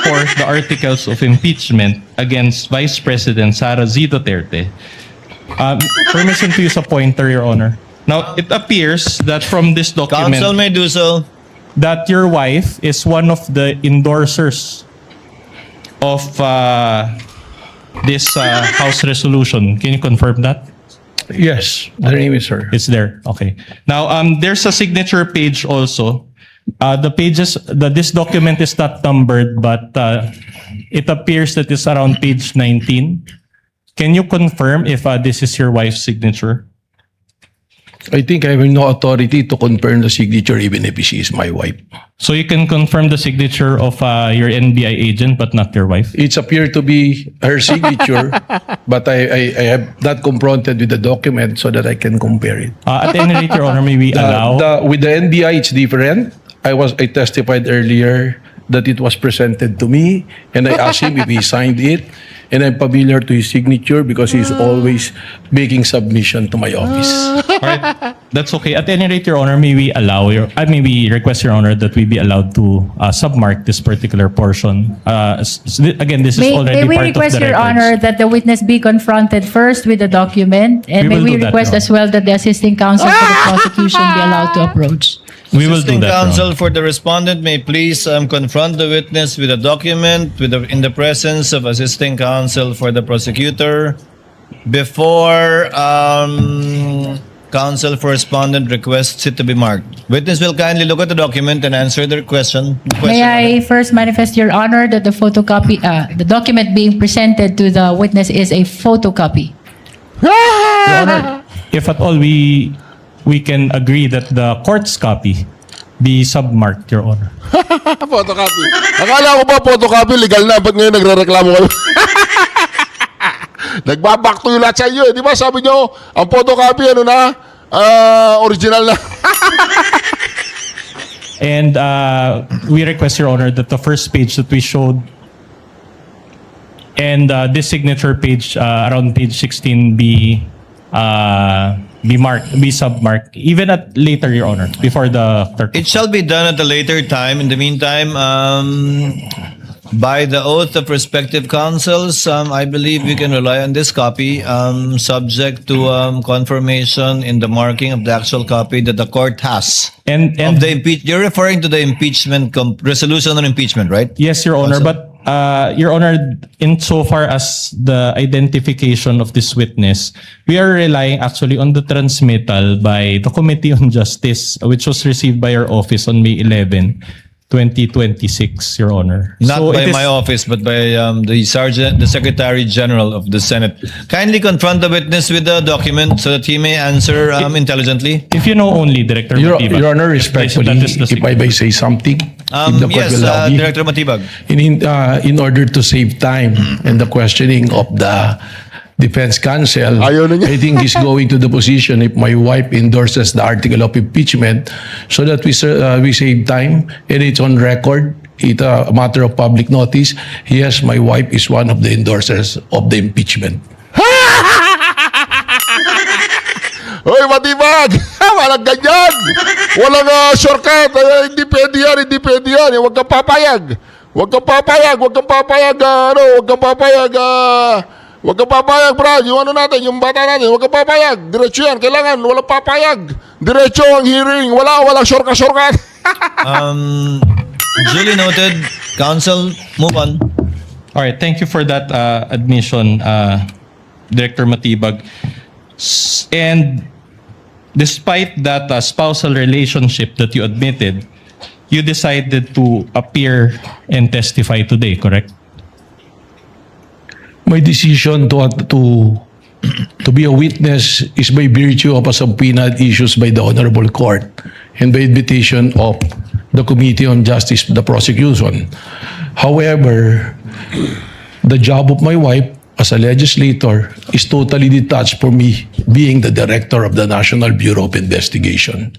for the articles of impeachment against Vice President Sara Z. Duterte. Permission to use a pointer, Your Honor. Now, it appears that from this document Counsel may do so. that your wife is one of the endorsers of this House resolution. Can you confirm that? Yes, the name is her. It's there. Okay. Now, there's a signature page also. This document is not numbered, but it appears that it's around page 19. Can you confirm if this is your wife's signature? I think I have no authority to confirm the signature even if she is my wife. So you can confirm the signature of your NBI agent, but not your wife? It's appeared to be her signature, but I have not confronted with the document so that I can compare it. At any rate, Your Honor, may we allow? With the NBI, it's different. I testified earlier that it was presented to me, and I asked him if he signed it. And I'm familiar to his signature because he's always making submission to my office. All right, that's okay. At any rate, Your Honor, may we allow may we request, Your Honor, that we be allowed to submark this particular portion. Again, this is already May we part request, of the Your records. Honor, that the witness be confronted first with the document, and We may will we do that, request Your as well that the assisting counsel for the prosecution be allowed to approach. We will do Assisting that, Your Honor. counsel for the respondent may please confront the witness with a document in the presence of assisting counsel for the prosecutor before counsel for respondent requests it to be marked. Witness will kindly look at the document and answer their question. May I first manifest, Your Honor, that the the document being presented to the witness is a photocopy. Your Honor, if at all we can agree that the court's copy be submarked, Your Honor. Photocopy. Akala ko ba photocopy legal na, ba't ngayon nagre-reklamo kayo? Nagbaback to yung lahat sa inyo, di ba? Sabi nyo, ang photocopy, original na. And we request, Your Honor, that the first page that we showed and this signature page around page 16 be submarked, even at later, Your Honor, before the clerk. It shall be done at a later time. In the meantime, by the oath of respective counsels, I believe we can rely on this copy, subject to confirmation in the marking of the actual copy that the court has. And Of the you're referring to the impeachment resolution on impeachment, right? yes, Your Honor, but Your Honor, insofar as the identification of this witness, we are relying actually on the transmittal by the Committee on Justice, which was received by our office on May 11, 2026, Your Honor. Not So by it is- my office, but by the Secretary General of the Senate. Kindly confront the witness with the document so that he may answer intelligently. If you know only, Director Your Matibag. Honor, respectfully, That is the if I may say something, if the court Yes, will allow me. Director Matibag. In order to save time and the questioning of the defense counsel, Ayaw na niya. I think he's going to the position if my wife endorses the article of impeachment so that we save time and it's on record it a matter of public notice. Yes, my wife is one of the endorsers of the impeachment. Hoy, Matibag! Walang ganyan! Walang shortcut! Hindi pwede yan, hindi pwede yan. Huwag kang papayag! Huwag kang papayag! Huwag kang papayag! Huwag kang papayag! Huwag kang papayag, Brad! Yung ano natin, yung bata natin, huwag kang papayag! Diretso yan, kailangan, walang papayag! Diretso ang hearing! Walang shortcut! Duly noted. Council, move on. All right, thank you for that admission, Director Matibag. And despite that spousal relationship that you admitted, you decided to appear and testify today, correct? My decision to be a witness is by virtue of a subpoena issued by the Honorable Court and by invitation of the Committee on Justice, the prosecution. However, the job of my wife as a legislator is totally detached from me being the director of the National Bureau of Investigation.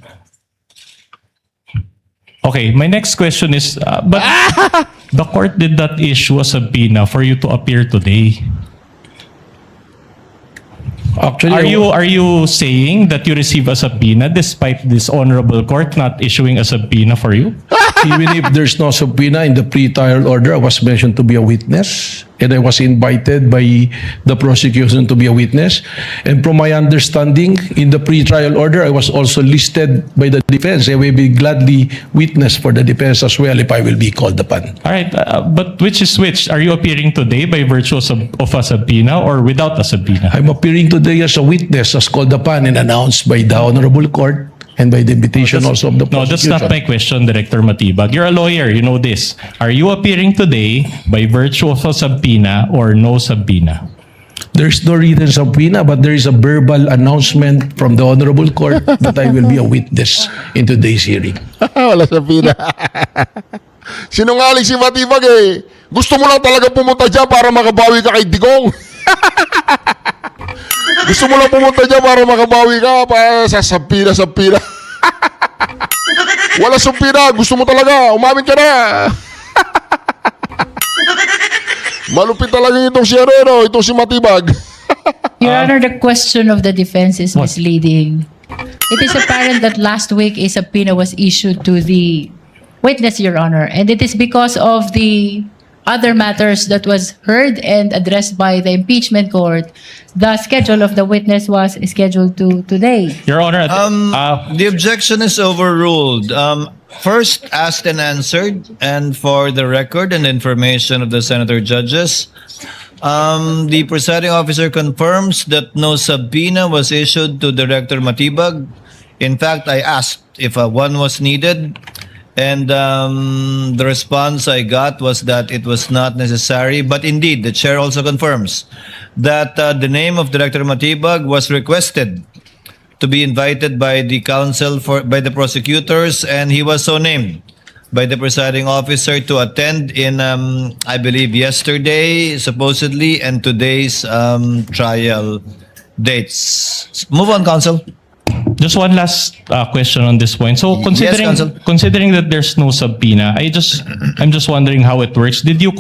Okay, my next question is, but the court did not issue a subpoena for you to appear today. Actually, Are you saying that you receive a subpoena despite this honorable court not issuing a subpoena for you? even if there's no subpoena in the pre-trial order, I was mentioned to be a witness, and I was invited by the prosecution to be a witness. And from my understanding, in the pre-trial order, I was also listed by the defense. I will be gladly witness for the defense as well if I will be called upon. All right, but which is which? Are you appearing today by virtue of a subpoena or without a subpoena? I'm appearing today as a witness, as called upon and announced by the Honorable Court and by the invitation also of the No, that's prosecution. not my question, Director Matibag. You're a lawyer, you know this. Are you appearing today by virtue of a subpoena or no subpoena? There's no written subpoena, but there is a verbal announcement from the Honorable Court that I will be a witness in today's hearing. Wala sa pina. Sinungaling si Matibag eh. Gusto mo lang talaga pumunta dyan para makabawi ka kay Digong. Gusto mo lang pumunta dyan para makabawi ka para sa sampina. Wala sampina. Gusto mo talaga. Umamin ka na. Malupit talaga itong si Herrero, itong si Matibag. Your Honor, the question of the defense is misleading. It is apparent that last week a subpoena was issued to the witness, Your Honor, and it is because of the other matters that was heard and addressed by the impeachment court. The schedule of the witness was scheduled to today. Your Honor, The objection is overruled. First, asked and answered, and for the record and information of the senator judges, the presiding officer confirms that no subpoena was issued to Director Matibag. In fact, I asked if one was needed, and the response I got was that it was not necessary. But indeed, the chair also confirms that the name of Director Matibag was requested to be invited by the counsel by the prosecutors, and he was so named by the presiding officer to attend in, I believe, yesterday, supposedly, and today's trial dates. Move on, counsel. just one last question on this point. So Counsel. considering that there's no subpoena, I'm just wondering how it works. Did you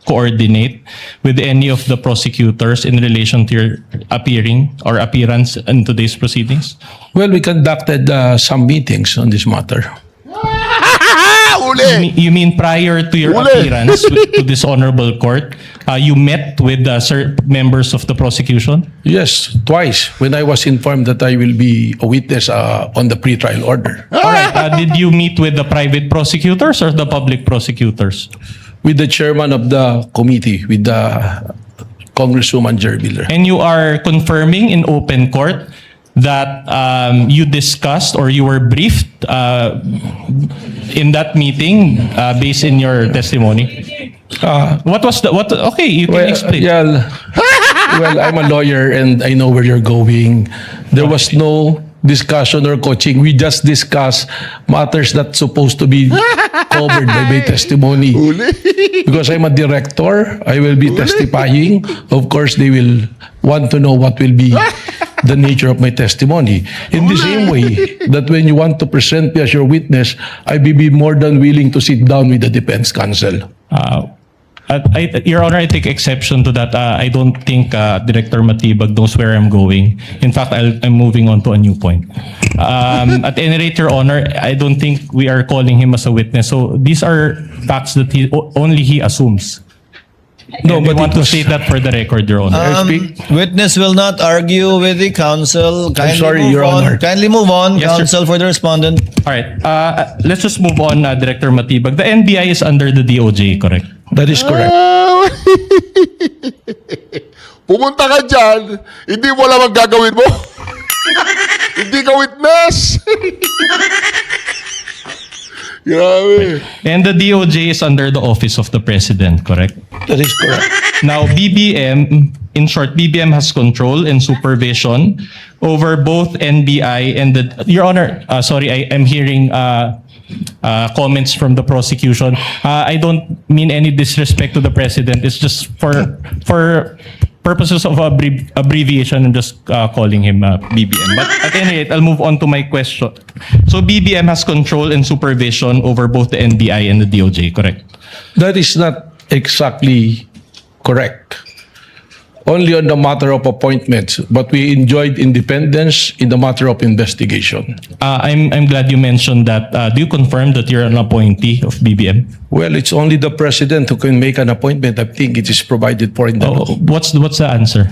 coordinate with any of the prosecutors in relation to your appearance in today's proceedings? Well, we conducted some meetings on this matter. You mean prior to your Uli. appearance to this honorable court, you met with members of the prosecution? Yes, twice when I was informed that I will be a witness on the pre-trial order All right. Did you meet with the private prosecutors or the public prosecutors? with the chairman of the committee, with the Congresswoman Jerviller. And you are confirming in open court that you discussed or you were briefed in that meeting based in your testimony? What was the what? Okay, you can explain. Well, I'm a lawyer and I know where you're going. There was no discussion or coaching. We just discuss matters that's supposed to be covered by my testimony. Because I'm a director, I will be testifying. Of course, they will want to know what will be the nature of my testimony. In the same way that when you want to present me as your witness, I will be more than willing to sit down with the defense counsel. Your Honor, I take exception to that. I don't think Director Matibag knows where I'm going. In fact, I'm moving on to a new point. At any rate, Your Honor, I don't think we are calling him as a witness. So these are facts that only he assumes. No, And but we want it to was- state that for the record, Your Honor. I speak. Witness will not argue with the counsel. Kindly sorry, move Your on. Honor. Kindly move on, Yes, sir. counsel, for the respondent. All right. Let's just move on, Director Matibag. The NBI is under the DOJ, correct? That is correct. Pumunta ka dyan, hindi mo alam ang gagawin mo. Hindi ka witness. Grabe. And the DOJ is under the Office of the President, correct? That is correct. Now, BBM, in short, BBM has control and supervision over both NBI and the... Your Honor, sorry, I am hearing comments from the prosecution. I don't mean any disrespect to the President. It's just for purposes of abbreviation, I'm just calling him BBM. But at any rate, I'll move on to my question. So BBM has control and supervision over both the NBI and the DOJ, correct? That is not exactly correct. Only on the matter of appointments, but we enjoyed independence in the matter of investigation. I'm glad you mentioned that. Do you confirm that you're an appointee of BBM? Well, it's only the president who can make an appointment. I think it is provided for in the law. What's the answer?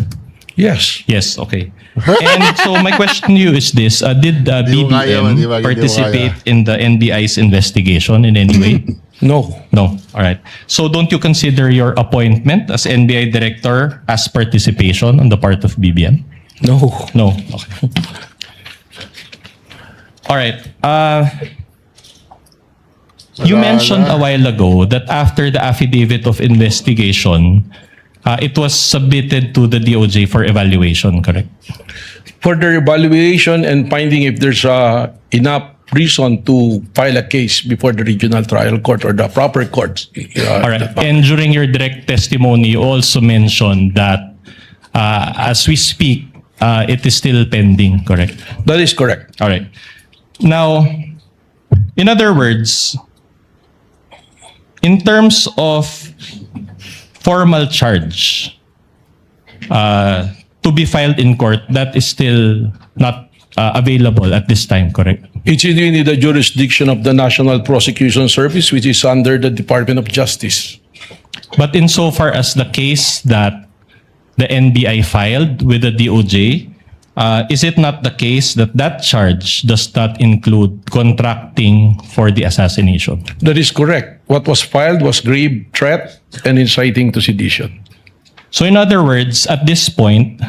Yes. Yes, okay. And so my question to you is this: did Di mo kaya, BBM di ba? Di mo participate in the NBI's investigation in any way? No. No. All right. So don't you consider your appointment as NBI director as participation on the part of BBM? No. No. Okay. All right. You Wala mentioned na. a while ago that after the affidavit of investigation, it was submitted to the DOJ for evaluation, correct? For the evaluation and finding if there's enough reason to file a case before the regional trial court or the proper courts. All right. And during your direct testimony, you also mentioned that as we speak, it is still pending, correct? That is correct. All right. Now, in other words, in terms of formal charge to be filed in court, that is still not available at this time, correct? It's in the jurisdiction of the National Prosecution Service, which is under the Department of Justice. But insofar as the case that the NBI filed with the DOJ, is it not the case that that charge does not include contracting for the assassination? That is correct. What was filed was grave threat and inciting to sedition. So in other words, at this point,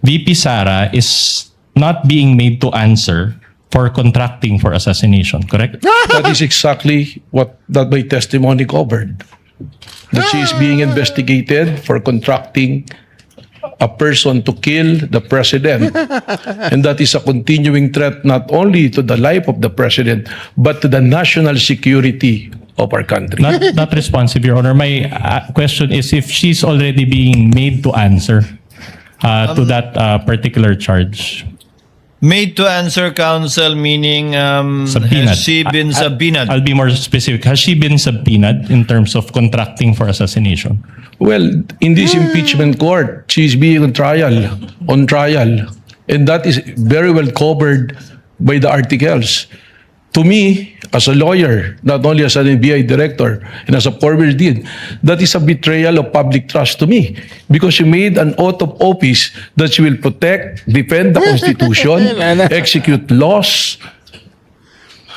VP SARA is not being made to answer for contracting for assassination, correct? That is exactly what that my testimony covered. That she is being investigated for contracting a person to kill the president. And that is a continuing threat not only to the life of the president, but to the national security of our country. Not responsive, Your Honor. My question is if she's already being made to answer to that particular charge. Made to answer, counsel, meaning Subpoenaed. has she been subpoenaed? I'll be more specific. Has she been subpoenaed in terms of contracting for assassination? Well, in this impeachment court, she is being on trial. And that is very well covered by the articles. To me, as a lawyer, not only as an NBI director and as a former dean, that is a betrayal of public trust to me because she made an oath of office that she will protect, defend the Constitution, execute laws,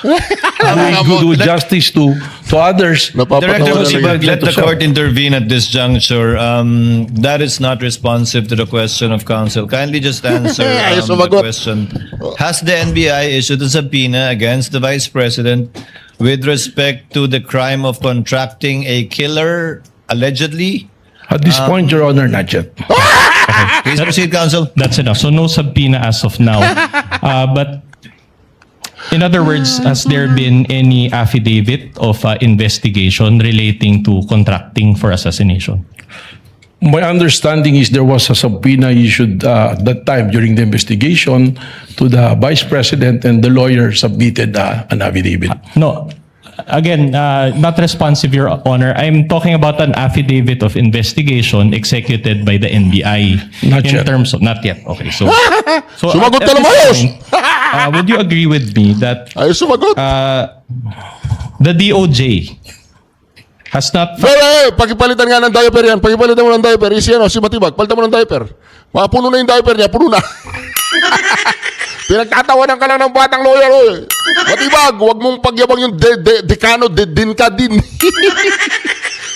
do justice to others. Director Napapatawa Matibag, talaga. let the court intervene at this juncture. That is not responsive to the question of counsel. Kindly just answer Ayos the sumagot. question. Has the NBI issued a subpoena against the Vice President with respect to the crime of contracting a killer, allegedly? At this point, Your Honor, not yet. Please proceed, counsel. That's enough. So no subpoena as of now. But In other words, has there been any affidavit of investigation relating to contracting for assassination? My understanding is there was a subpoena issued at that time during the investigation to the Vice President, and the lawyer submitted an affidavit. No. Again, not responsive, Your Honor. I'm talking about an affidavit of investigation executed by the NBI. Not in yet. terms of, not yet. Okay, so Sumagot at ka this lang, ayos! point, would you agree with me that Ayos sumagot. the DOJ has not Pagpalitan nga ng diaper yan. Pagpalitan mo ng diaper, si Matibag, palitan mo ng diaper. Puno na yung diaper niya, puno na. Pinagtatawanan ka lang ng batang lawyer, oy. Matibag, huwag mong pagyabang yung dekano, din ka din.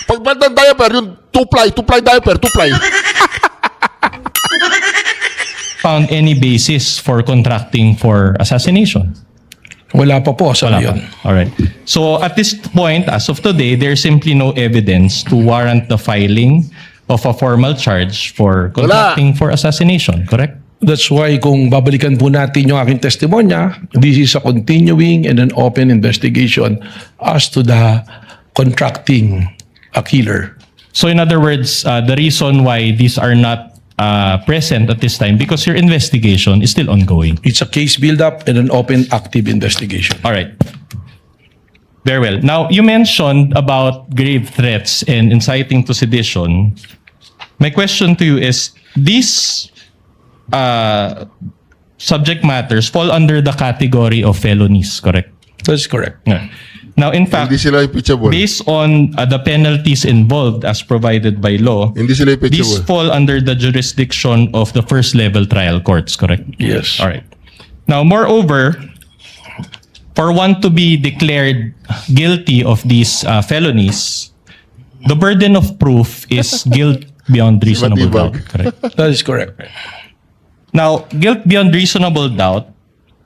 Pagpalitan ng diaper, yung two-ply diaper, two-ply. found any basis for contracting for assassination. Wala pa po, sabi yun. All right. So at this point, as of today, there's simply no evidence to warrant the filing of a formal charge for contracting for assassination, correct? That's why kung babalikan po natin yung aking testimonya, this is a continuing and an open investigation as to the contracting a killer. So in other words, the reason why these are not present at this time because your investigation is still ongoing. It's a case build-up and an open, active investigation. All right. Very well. Now, you mentioned about grave threats and inciting to sedition. My question to you is, these subject matters fall under the category of felonies, correct? That's correct. Yeah. Now, in fact, Hindi sila impeachable. based on the penalties involved as provided by law, Hindi sila these impeachable. fall under the jurisdiction of the first level trial courts, correct? Yes. All right. Now, moreover, for one to be declared guilty of these felonies, the burden of proof is guilt beyond reasonable doubt, Matibag. correct? That is correct. Now, guilt beyond reasonable doubt,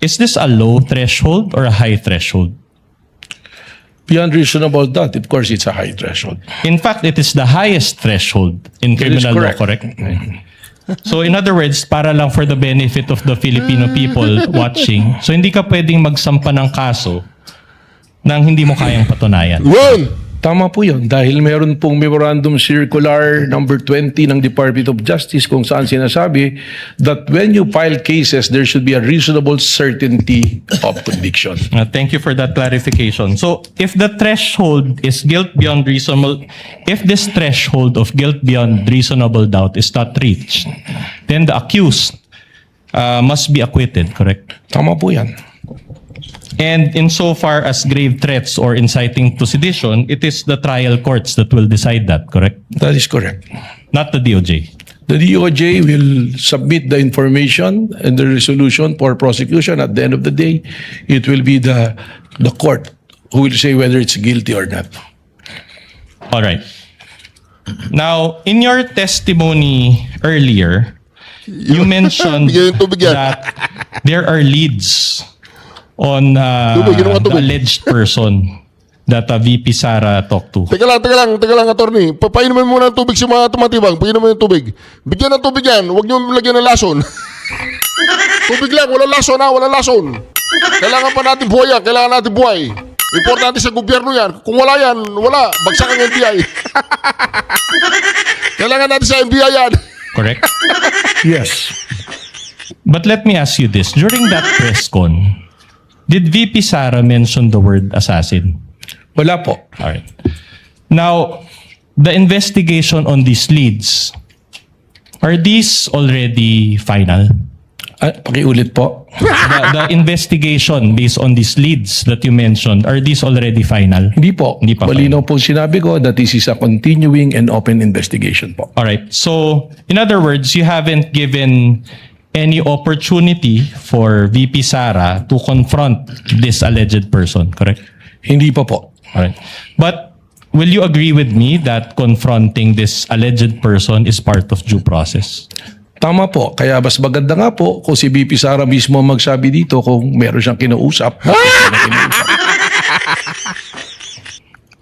is this a low threshold or a high threshold? Beyond reasonable doubt, of course, it's a high threshold. In fact, it is the highest threshold in That is criminal law, correct. correct? So in other words, para lang for the benefit of the Filipino people watching, so hindi ka pwedeng magsampa ng kaso nang hindi mo kayang patunayan. Yun! Tama po yun. Dahil meron pong Memorandum Circular number 20 ng Department of Justice kung saan sinasabi that when you file cases, there should be a reasonable certainty of conviction. Thank you for that clarification. So if the threshold is guilt beyond reasonable, if this threshold of guilt beyond reasonable doubt is not reached, then the accused must be acquitted, correct? Tama po yan. And insofar as grave threats or inciting to sedition, it is the trial courts that will decide that, correct? That is correct. Not the DOJ. The DOJ will submit the information and the resolution for prosecution. At the end of the day, it will be the court who will say whether it's guilty or not. All right. Now, in your testimony earlier, you mentioned Bigyan yung tubig yan. that there are leads on Tubig, yun ang the tubig. alleged person that VP SARA talked to. Teka lang, attorney. Painumin mo muna ng tubig si mga tumatibang. Painumin mo ng tubig. Bigyan ng tubig yan. Huwag niyo lagyan ng lason. Tubig lang, walang lason ha, walang lason. Kailangan pa natin buhay yan. Kailangan natin buhay. Importante sa gobyerno yan. Kung wala yan, wala. Bagsak ang NBI. Kailangan natin sa NBI yan. Correct? Yes. But let me ask you this. During that press con, did VP SARA mention the word assassin? Wala po. All right. Now, the investigation on these leads, are these already final? Pakiulit po. The investigation based on these leads that you mentioned, are these already final? Hindi po. Hindi pa Malinaw po sinabi ko that this is a continuing and open investigation po. All right. So, in other words, you haven't given any opportunity for VP SARA to confront this alleged person, correct? Hindi pa po. All right. But will you agree with me that confronting this alleged person is part of due process? Tama po. Kaya mas maganda nga po kung si VP SARA mismo ang magsabi dito kung meron siyang kinausap.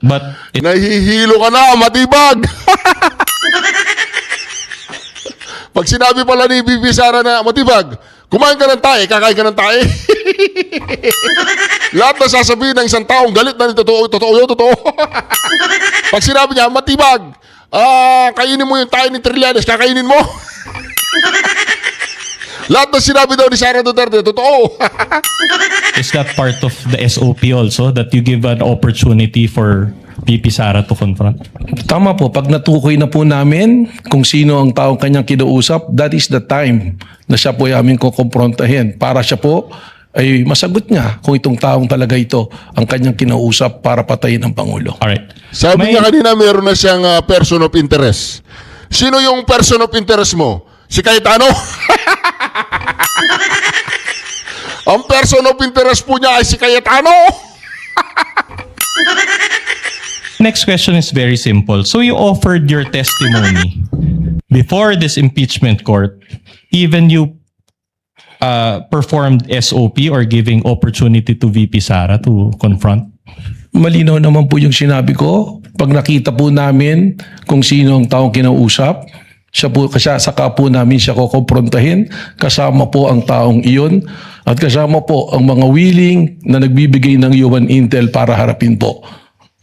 But Nahihilo ka na, Matibag. Pag sinabi pala ni VP SARA na, Matibag, Kumain ka ng tae, kakain ka ng tae. Lahat na sasabihin ng isang taong galit na totoo yun, totoo. Pag sinabi niya, Matibag, kainin mo yung tae ni Trillanes, kakainin mo. Lahat na sinabi daw ni Sara Duterte, totoo. Is that part of the SOP also, that you give an opportunity for VP Sara to confront? Tama po, pag natukoy na po namin kung sino ang taong kanyang kinausap, that is the time na siya po ay aming kukomprontahin para siya po ay masagot niya kung itong taong talaga ito ang kanyang kinausap para patayin ang Pangulo. Alright. Sabi niya kanina, meron na siyang person of interest. Sino yung person of interest mo? Si Cayetano? Ang person of interest po niya ay si Cayetano. Next question is very simple. So you offered your testimony before this impeachment court, even you performed SOP or giving opportunity to VP Sara to confront? Malinaw naman po yung sinabi ko. Pag nakita po namin kung sino ang taong kinausap, saka po namin siya kukomprontahin, kasama po ang taong iyon at kasama po ang mga willing na nagbibigay ng human intel para harapin po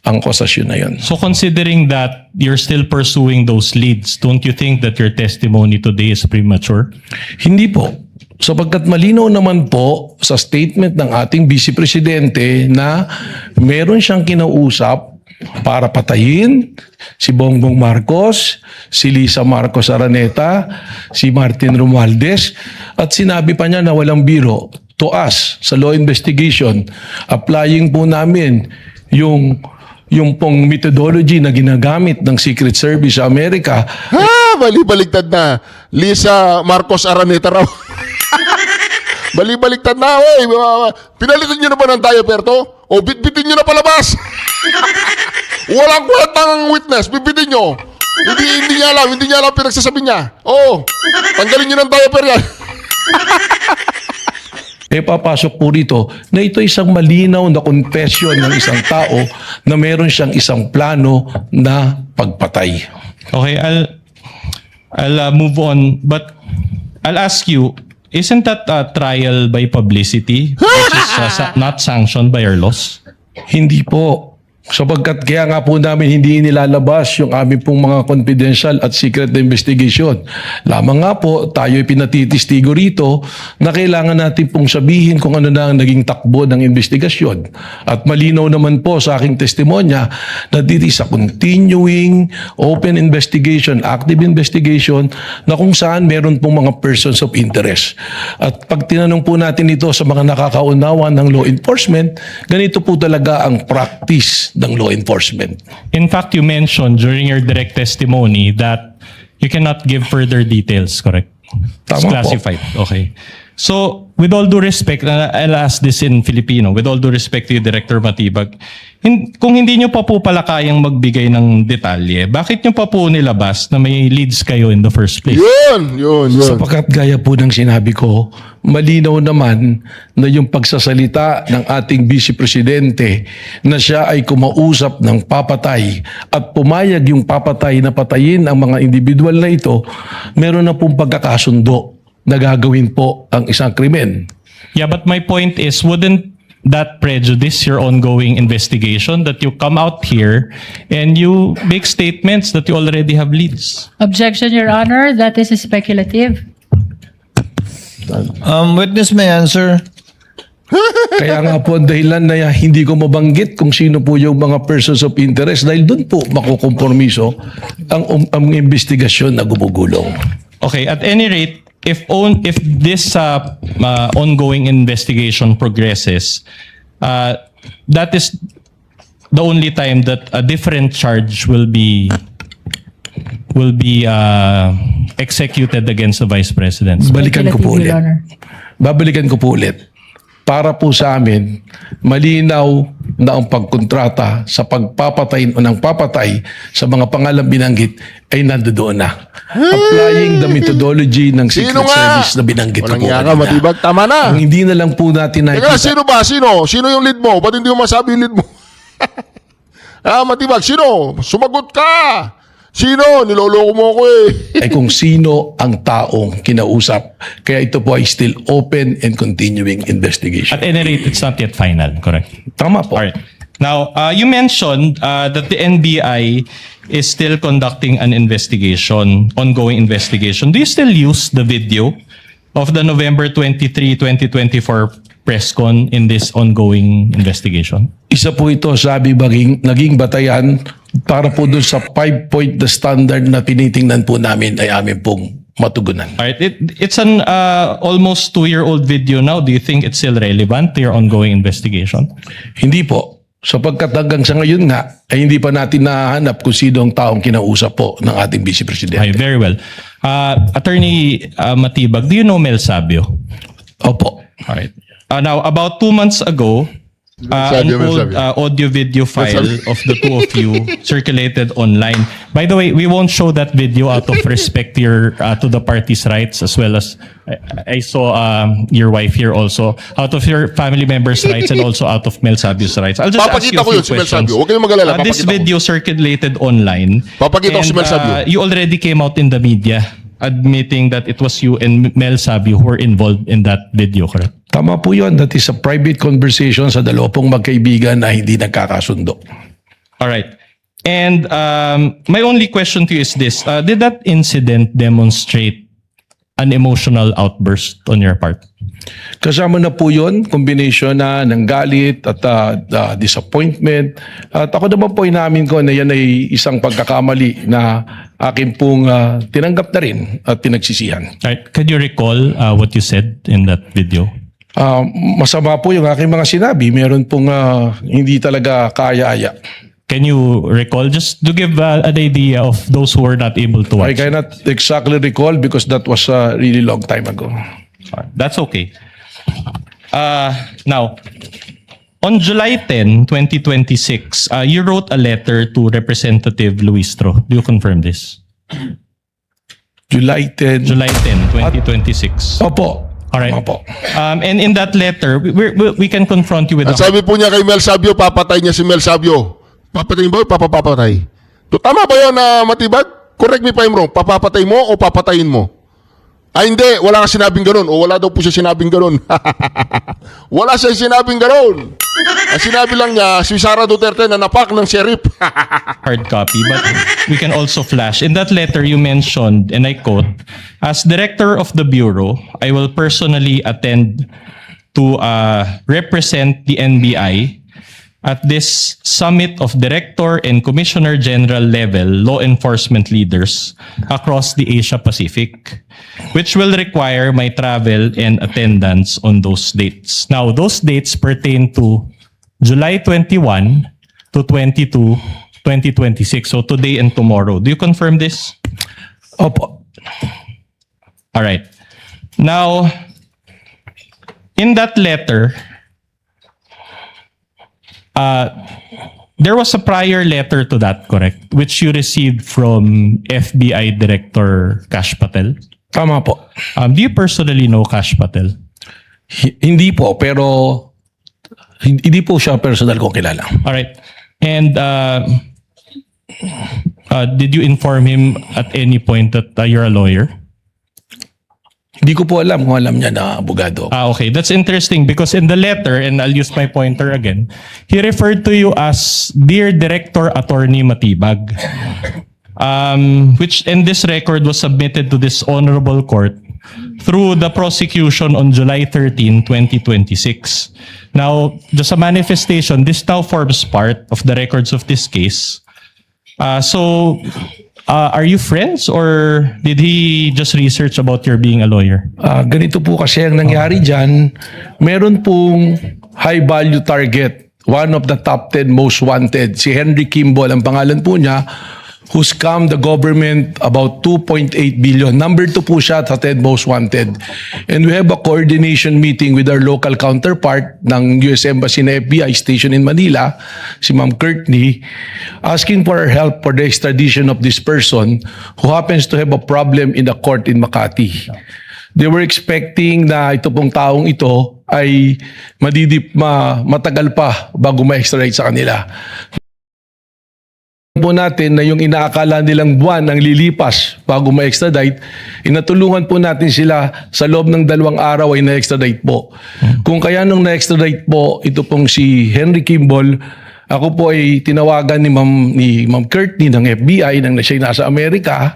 ang akusasyon na yun. So considering that you're still pursuing those leads, don't you think that your testimony today is premature? Hindi po. Sapagkat malinaw naman po sa statement ng ating Vice Presidente na meron siyang kinausap para patayin si Bongbong Marcos, si Lisa Marcos Araneta, si Martin Romualdez, at sinabi pa niya na walang biro to us sa law investigation. Applying po namin yung pong methodology na ginagamit ng Secret Service sa Amerika. Bali-baligtad na. Lisa Marcos Araneta raw. Bali-baligtad na. Pinalitan nyo na ba ng diaper to? O bitbitin nyo na palabas. Walang kwentang witness. Bitbitin nyo. Hindi niya alam pinagsasabi niya. Tanggalin nyo ng diaper yan. Papasok po rito na ito isang malinaw na confession ng isang tao na meron siyang isang plano na pagpatay. Okay, I'll move on, but I'll ask you, isn't that a trial by publicity which is not sanctioned by our laws? Hindi po. Sapagkat kaya nga po namin hindi nilalabas yung aming pong mga confidential at secret na investigation. Lamang nga po, tayo'y pinatitistigo rito na kailangan natin pong sabihin kung ano na ang naging takbo ng investigasyon. At malinaw naman po sa aking testimonya na dito sa continuing open investigation, active investigation, na kung saan meron pong mga persons of interest. At pag tinanong po natin ito sa mga nakakaunawa ng law enforcement, ganito po talaga ang practice ng law enforcement. In fact, you mentioned during your direct testimony that you cannot give further details, correct? It's Tama po. classified. Okay. So, with all due respect, I'll ask this in Filipino, with all due respect to you, Director Matibag, kung hindi nyo pa po pala kayang magbigay ng detalye, bakit nyo pa po nilabas na may leads kayo in the first place? Yun. Sapagkat gaya po ng sinabi ko, malinaw naman na yung pagsasalita ng ating Vice Presidente na siya ay kumausap ng papatay at pumayag yung papatay na patayin ang mga individual na ito, meron na pong pagkakasundo na gagawin po ang isang krimen. Yeah, but my point is, wouldn't that prejudice your ongoing investigation that you come out here and you make statements that you already have leads? Objection, Your Honor. That is speculative. Witness may answer. Kaya nga po ang dahilan na hindi ko mabanggit kung sino po yung mga persons of interest dahil doon po makukompromiso ang investigasyon na gumugulong. Okay, at any rate, if this ongoing investigation progresses, that is the only time that a different charge will be executed against the Vice President. Balikan ko po ulit. Your Honor. Babalikan ko po ulit. Para po sa amin, malinaw na ang pagkontrata sa pagpapatay o ng papatay sa mga pangalang binanggit ay nandoon na. Applying the methodology ng Secret Service na binanggit ko Walang po yaka, Matibag. Tama na. Ang hindi na lang po natin Teka, nakikita. sino ba? Sino yung lead mo? Ba't hindi mo masabi yung lead mo? Matibag, sino? Sumagot ka! Sino? Niloloko mo ako eh. Ay kung sino ang taong kinausap. Kaya ito po ay still open and continuing investigation. At any rate, it's not yet final, correct? Tama po. All right. Now, you mentioned that the NBI is still conducting an investigation, ongoing investigation. Do you still use the video of the November 23, 2024 press con in this ongoing investigation? Isa po ito, sabi naging batayan para po doon sa 5-point the standard na tinitingnan po namin ay amin pong matugunan. All right. It's an almost 2-year-old video now. Do you think it's still relevant to your ongoing investigation? Hindi po. Sapagkat hanggang sa ngayon nga, ay hindi pa natin nahanap kung sino ang taong kinausap po ng ating Vice Presidente. Okay, very well. Attorney Matibag, do you know Mel Sabio? Opo. All right. Now, about 2 months ago, an Sabio, Mel old Sabio. audio-video file of the two of you circulated online. By the way, we won't show that video out of respect to your to the party's rights, as well as I saw your wife here also, out of your family members' rights and also out of Mel Sabio's rights. I'll just ask you Papakita a ko few yun si Mel questions. Sabio. Huwag kayong mag-alala. This Papakita ko. video circulated online. Papakita ko si and, Mel Sabio. You already came out in the media admitting that it was you and Mel Sabio who were involved in that video, correct? Tama po yun. That is a private conversation sa dalawa pong magkaibigan na hindi nagkakasundo. All right. And my only question to you is this. Did that incident demonstrate an emotional outburst on your part? Kasama na po yun, combination na ng galit at disappointment. At ako naman po inamin ko na yan ay isang pagkakamali na akin pong tinanggap na rin at pinagsisihan. All right. Can you recall what you said in that video? Masama po yung aking mga sinabi. Meron pong hindi talaga kaya-aya. Can you recall, just to give an idea of those who were not able to I watch? cannot exactly recall because that was a really long time ago. That's okay. Now, on July 10, 2026, you wrote a letter to Representative Luistro. Do you confirm this? July 10. July 10, 2026. Opo. All right. Opo. And in that letter, we can confront you with Ang sabi po niya kay Mel Sabio, papatay niya si Mel Sabio. Papatayin ba o papapatay? To, tama ba yun na Matibag? Correct me if I'm wrong. Papapatay mo o papatayin mo? Ay hindi, wala ka sinabing ganun. O wala daw po siya sinabing ganun. Wala siya sinabing ganun. Ang sinabi lang niya, si SARA Duterte na napak ng sheriff. hard copy, but we can also flash. In that letter, you mentioned, and I quote, "As director of the Bureau, I will personally attend to represent the NBI at this summit of director and commissioner general level law enforcement leaders across the Asia Pacific, which will require my travel and attendance on those dates." Now, those dates pertain to July 21 to 22, 2026. So today and tomorrow. Do you confirm this? Opo. All right. Now, in that letter, there was a prior letter to that, correct? Which you received from FBI Director Kash Patel. Tama po. Do you personally know Kash Patel? Hindi po, pero hindi po siya personal kong kilala. All right. And did you inform him at any point that you're a lawyer? Hindi ko po alam kung alam niya na abogado. Okay. That's interesting because in the letter, and I'll use my pointer again, he referred to you as Dear Director Attorney Matibag, which in this record was submitted to this honorable court through the prosecution on July 13, 2026. Now, just a manifestation, this now forms part of the records of this case. Are you friends or did he just research about your being a lawyer? Ganito po kasi ang nangyari dyan. Meron pong high value target. One of the top 10 most wanted. Si Henry Kimball, ang pangalan po niya, who scammed the government about 2.8 billion. Number 2 po siya sa 10 most wanted. And we have a coordination meeting with our local counterpart ng US Embassy na FBI station in Manila, si Ma'am Courtney, asking for our help for the extradition of this person who happens to have a problem in the court in Makati. They were expecting na ito pong taong ito ay matagal pa bago ma-extradite sa kanila. po natin na yung inaakala nilang buwan ang lilipas bago ma-extradite, inatulungan po natin sila sa loob ng 2 araw ay na-extradite po. Kung kaya nung na-extradite po, ito pong si Henry Kimball, ako po ay tinawagan ni Ma'am Courtney ng FBI nang siya nasa Amerika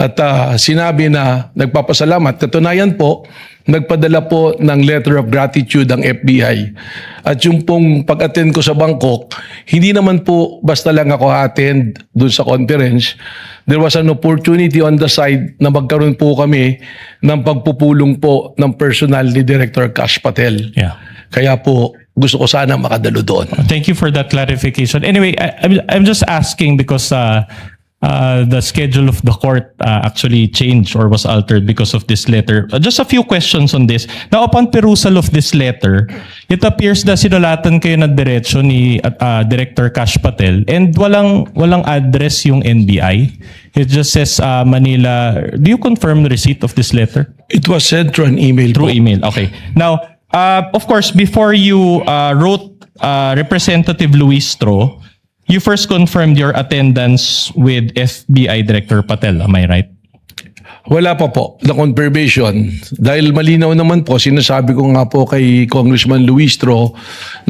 at sinabi na nagpapasalamat. Katunayan po, nagpadala po ng letter of gratitude ang FBI. At yung pong pag-attend ko sa Bangkok, hindi naman po basta lang ako attend dun sa conference. There was an opportunity on the side na magkaroon po kami ng pagpupulong po ng personal ni Director Kash Patel. Yeah. Kaya po, gusto ko sana makadalo doon. Thank you for that clarification. Anyway, I'm just asking because the schedule of the court actually changed or was altered because of this letter. Just a few questions on this. Now, upon perusal of this letter, it appears na sinulatan kayo na diretso ni Director Kash Patel and walang address yung NBI. It just says Manila. Do you confirm the receipt of this letter? It was sent through an email. Through po. email. Okay. Now, of course, before you wrote Representative Luistro, you first confirmed your attendance with FBI Director Patel. Am I right? Wala pa po na confirmation. Dahil malinaw naman po, sinasabi ko nga po kay Congressman Luistro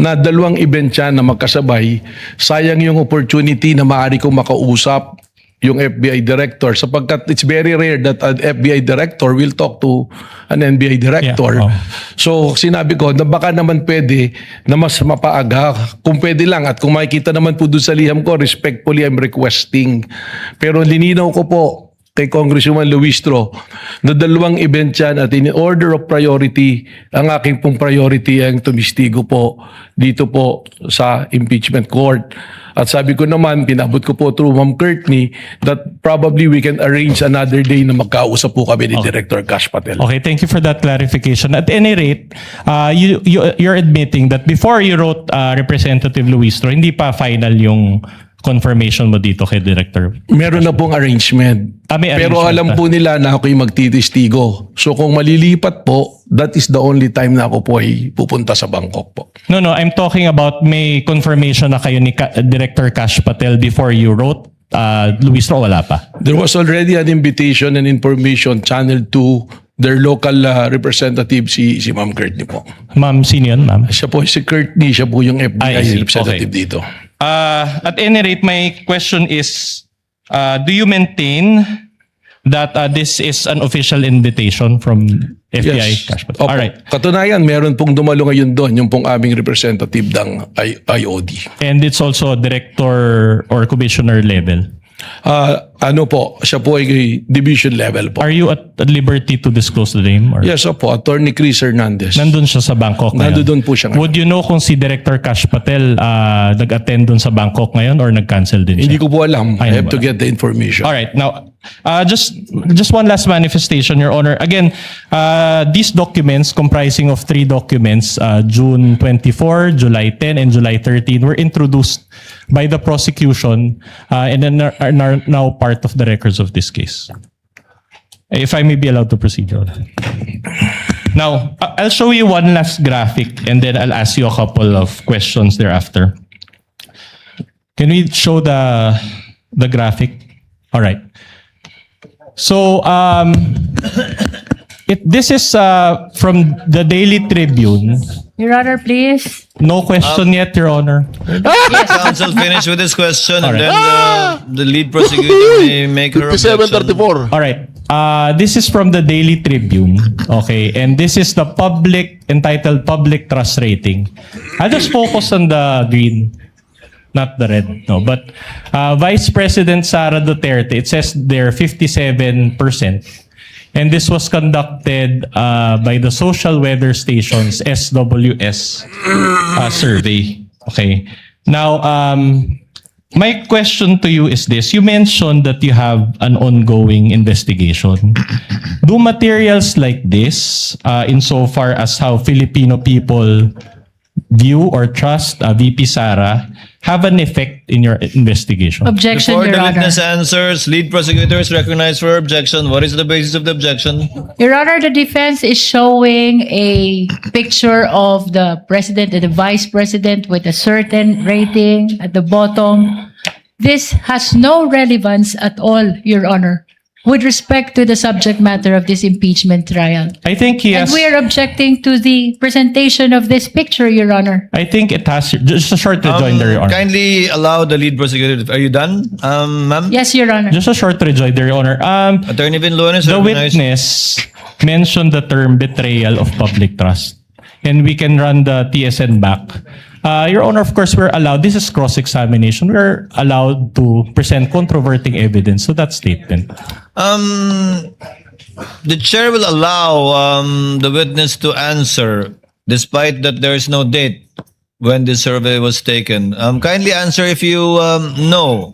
na 2 event siya na magkasabay. Sayang yung opportunity na maaari kong makausap yung FBI director sapagkat it's very rare that an FBI director will talk to an NBI director. Yeah. Oh. So sinabi ko na baka naman pwede na mas mapaaga kung pwede lang at kung makikita naman po doon sa liham ko, respectfully I'm requesting. Pero lininaw ko po kay Congresswoman Luistro na 2 event yan at in order of priority, ang aking pong priority ang tumistigo po dito po sa impeachment court. At sabi ko naman, pinabot ko po through Ma'am Courtney that probably we can arrange another day na magkausap po kami ni Director Kash Patel. Okay, thank you for that clarification. At any rate, you're admitting that before you wrote Representative Luistro, hindi pa final yung confirmation mo dito kay Director. Meron na pong arrangement. May Pero arrangement alam na. po nila na ako'y magtitistigo. So kung malilipat po, that is the only time na ako po ay pupunta sa Bangkok po. No, I'm talking about may confirmation na kayo ni Director Kash Patel before you wrote Luistro, wala pa. There was already an invitation and information channeled to their local representative, si Ma'am Courtney po. Ma'am, sino yun, ma'am? Siya po si Courtney, siya po yung FBI I see. representative Okay. dito. At any rate, my question is, do you maintain that this is an official invitation from FBI? Cash Patel? Opo. All right. Katunayan, meron pong dumalo ngayon doon, yung pong aming representative ng IOD. And it's also director or commissioner level. Ano po, siya po ay division level po. Are you at liberty to disclose the name? Or? Yes, opo, Attorney Chris Hernandez. Nandun siya sa Bangkok ngayon? Nandun po siya ngayon. Would you know kung si Director Kash Patel nag-attend dun sa Bangkok ngayon or nag-cancel din siya? Hindi ko po alam. I Ay, have to wala. get the information. All right. Now, just one last manifestation, Your Honor. Again, these documents comprising of 3 documents, June 24, July 10, and July 13, were introduced by the prosecution and then are now part of the records of this case. If I may be allowed to proceed, Your Honor. Now, I'll show you one last graphic and then I'll ask you a couple of questions thereafter. Can we show the graphic? All right. So, this is from the Daily Tribune. Your Honor, please. No question yet, Your Honor. Counsel finish with this question All and right. then the lead prosecutor may make her objection. 5734. All right. This is from the Daily Tribune. Okay. And this is the entitled Public Trust Rating. I'll just focus on the green, not the red. No, but Vice President Sara Duterte, it says they're 57%. And this was conducted by the Social Weather Station's SWS survey. Okay. Now, my question to you is this. You mentioned that you have an ongoing investigation. Do materials like this, insofar as how Filipino people view or trust VP Sara, have an effect in your investigation? Objection, Before Your the Honor. witness answers, lead prosecutor is recognized for objection. What is the basis of the objection? Your Honor, the defense is showing a picture of the president and the vice president with a certain rating at the bottom. this has no relevance at all, Your Honor, with respect to the subject matter of this impeachment trial. I think he And has. we are objecting to the presentation of this picture, Your Honor. I think it has. Just a short rejoinder, Your Honor. Kindly allow the lead prosecutor. Are you done, ma'am? Yes, Your Honor. Just a short rejoinder, Your Honor. Attorney Vinluan is The recognized. witness mentioned the term betrayal of public trust. And we can run the TSN back. Your Honor, of course, we're allowed, this is cross-examination, we're allowed to present controverting evidence to that statement. The chair will allow the witness to answer despite that there is no date when the survey was taken. Kindly answer if you know,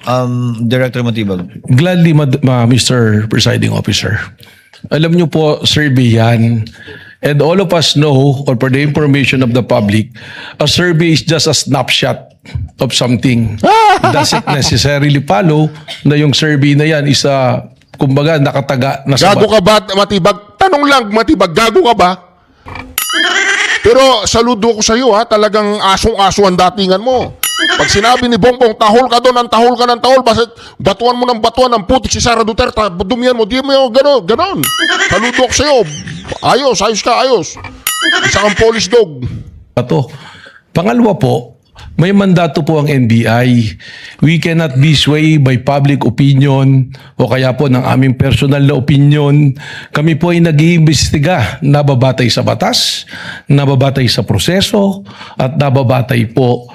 Director Matibag. Gladly, Mr. Presiding Officer. Alam niyo po, survey yan. And all of us know, or for the information of the public, a survey is just a snapshot of something. It doesn't necessarily follow na yung survey na yan is kumbaga, nakataga na sa Gago ka ba, Matibag? Tanong lang, Matibag, gago ka ba? Pero saludo ko sa iyo, ha, talagang asong-aso ang datingan mo. Pag sinabi ni Bongbong, tahol ka doon, ang tahol ka ng tahol, batuan mo ng batuan ng putik si Sara Duterte, dumihan mo, di mo, ganon. Saludo ko sa iyo. Ayos ka, ayos. Isa kang police dog. Ito. Pangalawa po, may mandato po ang NBI. We cannot be swayed by public opinion o kaya po ng aming personal na opinion. Kami po ay nag-iimbestiga, nababatay sa batas, nababatay sa proseso, at nababatay po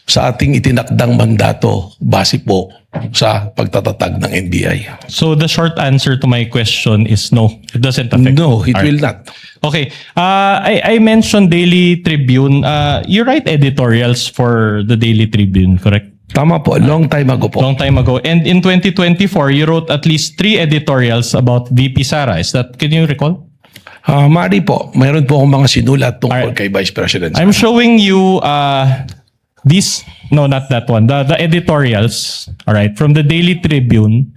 sa ating itinakdang mandato base po sa pagtatatag ng NBI. So the short answer to my question is no, it doesn't affect. No, it All will right. not. Okay. I mentioned Daily Tribune. You write editorials for the Daily Tribune, correct? Tama po, long time ago po. Long time ago. And in 2024, you wrote at least 3 editorials about VP Sara. Is that, can you recall? Mari po, mayroon po akong mga sinulat tungkol Alright. kay Vice President. I'm showing you no, not that one. The editorials, all right, from the Daily Tribune.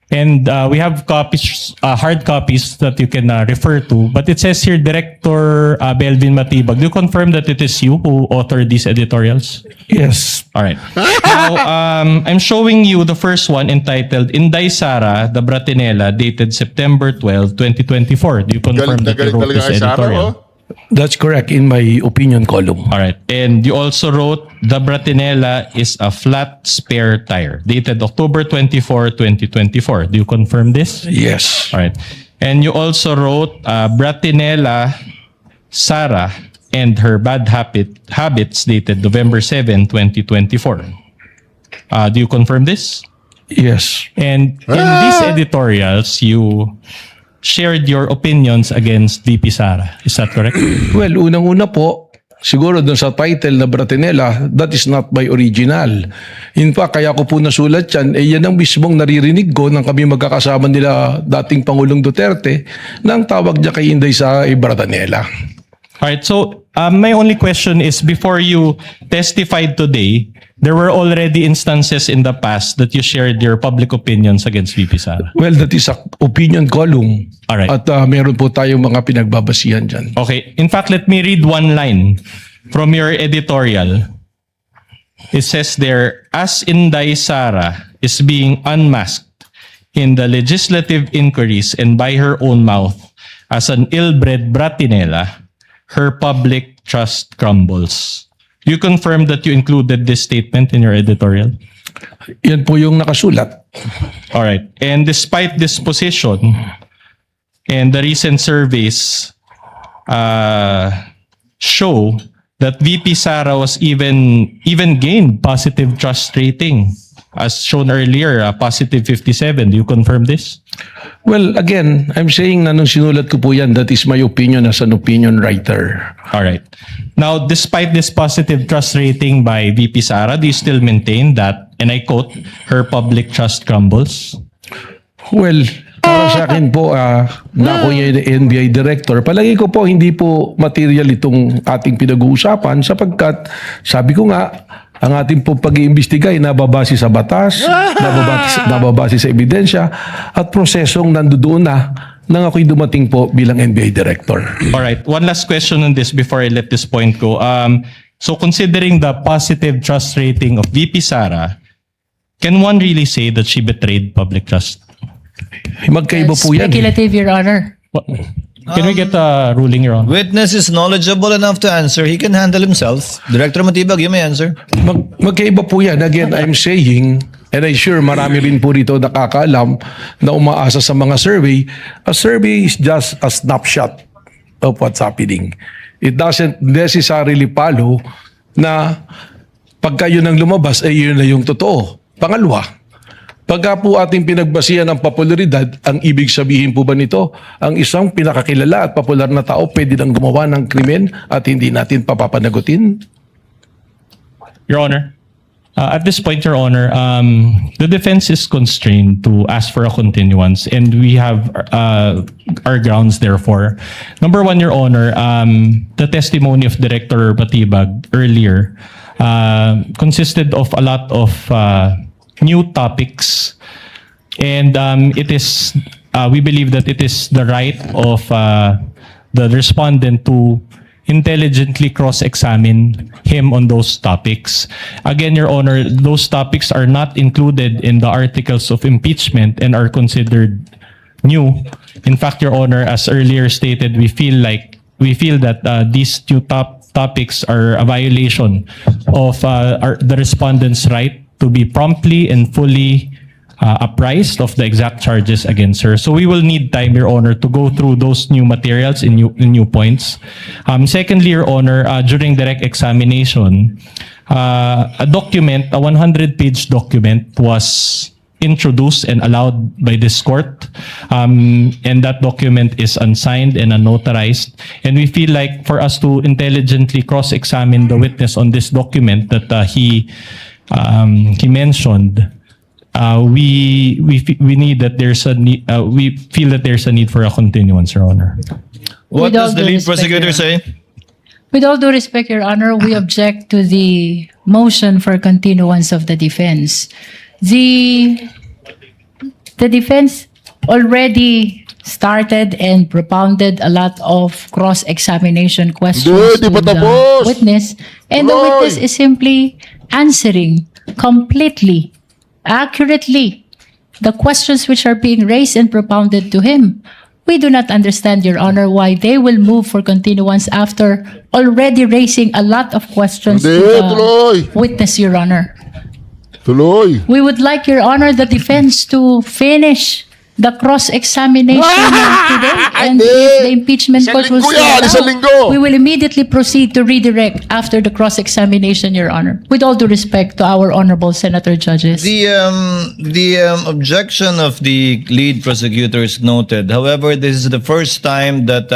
And we have copies, hard copies that you can refer to. But it says here, Director Belvin Matibag. Do you confirm that it is you who authored these editorials? Yes. All right. Now, I'm showing you the first one entitled Inday Sara, the Bratinela, dated September 12, 2024. Do you confirm that you Galit wrote talaga this kay Sara, editorial? oh. That's correct in my opinion column. All right. And you also wrote, the Bratinela is a flat spare tire, dated October 24, 2024. Do you confirm this? Yes. All right. And you also wrote, Bratinela Sara and her bad habits, dated November 7, 2024. Do you confirm this? Yes. And in these editorials, you shared your opinions against VP Sara. Is that correct? Well, unang-una po, siguro dun sa title na Bratinela, that is not my original. In fact, kaya ko po nasulat yan, yan ang mismong naririnig ko nang kami magkakasama nila dating Pangulong Duterte nang tawag niya kay Inday sa Bratinela. Alright, so my only question is, before you testified today, there were already instances in the past that you shared your public opinions against VP Sara. Well, that is a opinion column. Alright. At meron po tayong mga pinagbabasihan dyan. Okay, in fact, let me read one line from your editorial. It says there, as Inday Sara is being unmasked in the legislative inquiries and by her own mouth as an ill-bred Bratinela, her public trust crumbles. You confirm that you included this statement in your editorial? Yan po yung nakasulat. All right. And despite this position and the recent surveys show that VP Sara was even gained positive trust rating, as shown earlier, positive 57. Do you confirm this? Well, again, I'm saying na nung sinulat ko po yan, that is my opinion as an opinion writer. All right. Now, despite this positive trust rating by VP Sara, do you still maintain that, and I quote, her public trust crumbles? Well, para sa akin po, na ako yung NBI director, palagi ko po hindi po material itong ating pinag-uusapan sapagkat sabi ko nga, ang ating pong pag-iimbestiga ay nababase sa batas, nababase sa ebidensya, at prosesong nandoon na nang ako'y dumating po bilang NBI director. All right. One last question on this before I let this point go. So considering the positive trust rating of VP Sara, can one really say that she betrayed public trust? Magkaiba po yan. Speculative, Your Honor. Can we get a ruling, Your Honor? Witness is knowledgeable enough to answer. He can handle himself. Director Matibag, you may answer. Magkaiba po yan. Again, I'm saying, and I'm sure marami rin po rito nakakaalam na umaasa sa mga survey. A survey is just a snapshot of what's happening. It doesn't necessarily follow na pagka yun ang lumabas, ay yun na yung totoo. Pangalawa, pagka po ating pinagbasihan ng popularidad, ang ibig sabihin po ba nito, ang isang pinakakilala at popular na tao pwede nang gumawa ng krimen at hindi natin papapanagutin? Your Honor, at this point, Your Honor, the defense is constrained to ask for a continuance, and we have our grounds therefore. Number one, Your Honor, the testimony of Director Matibag earlier consisted of a lot of new topics, and it is we believe that it is the right of the respondent to intelligently cross-examine him on those topics. Again, Your Honor, those topics are not included in the articles of impeachment and are considered new. In fact, Your Honor, as earlier stated, we feel that these two topics are a violation of the respondent's right to be promptly and fully apprised of the exact charges against her. So we will need time, Your Honor, to go through those new materials and new points. Secondly, Your Honor, during direct examination, a 100-page document was introduced and allowed by this court, and that document is unsigned and unnotarized. And we feel like for us to intelligently cross-examine the witness on this document that he mentioned, we need that there's a need. We feel that there's a need for a continuance, Your Honor. What With all does the due lead respect, prosecutor Your say? With all due respect, Your Honor, we object to the motion for continuance of the defense. The defense already started and propounded a lot of cross-examination questions Di to pa the tapos. witness, and the Tuloy. witness is simply answering completely, accurately, the questions which are being raised and propounded to him. We do not understand, Your Honor, why they will move for continuance after already raising a lot of questions Hindi, to the tuloy. witness, Your Honor. Tuloy. We would like, Your Honor, the defense to finish the cross-examination today. And Hindi. if the impeachment Isang court will linggo still yan, isang allow, linggo. we will immediately proceed to redirect after the cross-examination, Your Honor. With all due respect to our honorable senator judges. The objection of the lead prosecutor is noted. However, this is the first time that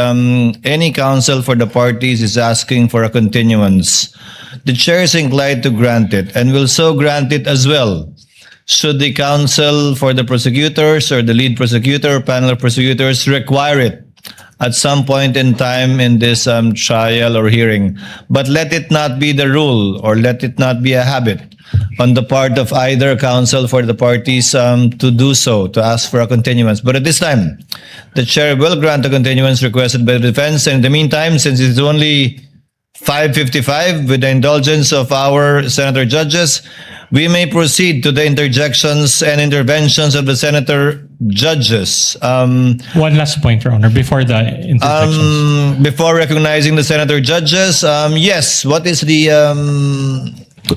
any counsel for the parties is asking for a continuance. The chair is inclined to grant it and will so grant it as well. Should the counsel for the prosecutors or the lead prosecutor or panel of prosecutors require it at some point in time in this trial or hearing. But let it not be the rule or let it not be a habit on the part of either counsel for the parties to do so, to ask for a continuance. But at this time, the chair will grant a continuance requested by the defense. And in the meantime, since it's only 5:55, with the indulgence of our senator judges, we may proceed to the interjections and interventions of the senator judges. One last point, Your Honor, before the interjections. Before recognizing the senator judges, yes, what is the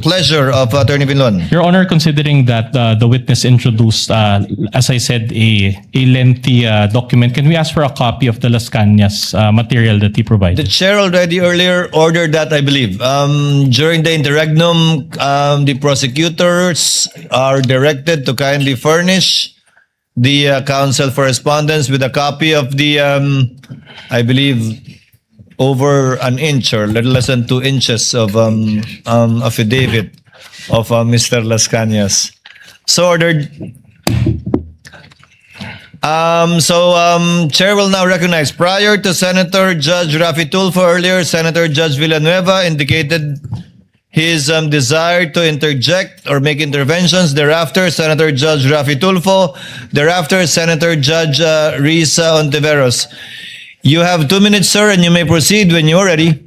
pleasure of Attorney Vinluan? Your Honor, considering that the witness introduced, as I said, a lengthy document, can we ask for a copy of the Las Cañas material that he provided? The chair already earlier ordered that, I believe. During the interregnum, the prosecutors are directed to kindly furnish the counsel for respondents with a copy of the, I believe, over an inch or little less than 2 inches of affidavit of Mr. Las Cañas. So ordered. Chair will now recognize, prior to Senator Judge Rafi Tulfo, earlier Senator Judge Villanueva indicated his desire to interject or make interventions. Thereafter, Senator Judge Rafi Tulfo. Thereafter, Senator Judge Risa Ontiveros. You have 2 minutes, sir, and you may proceed when you're ready.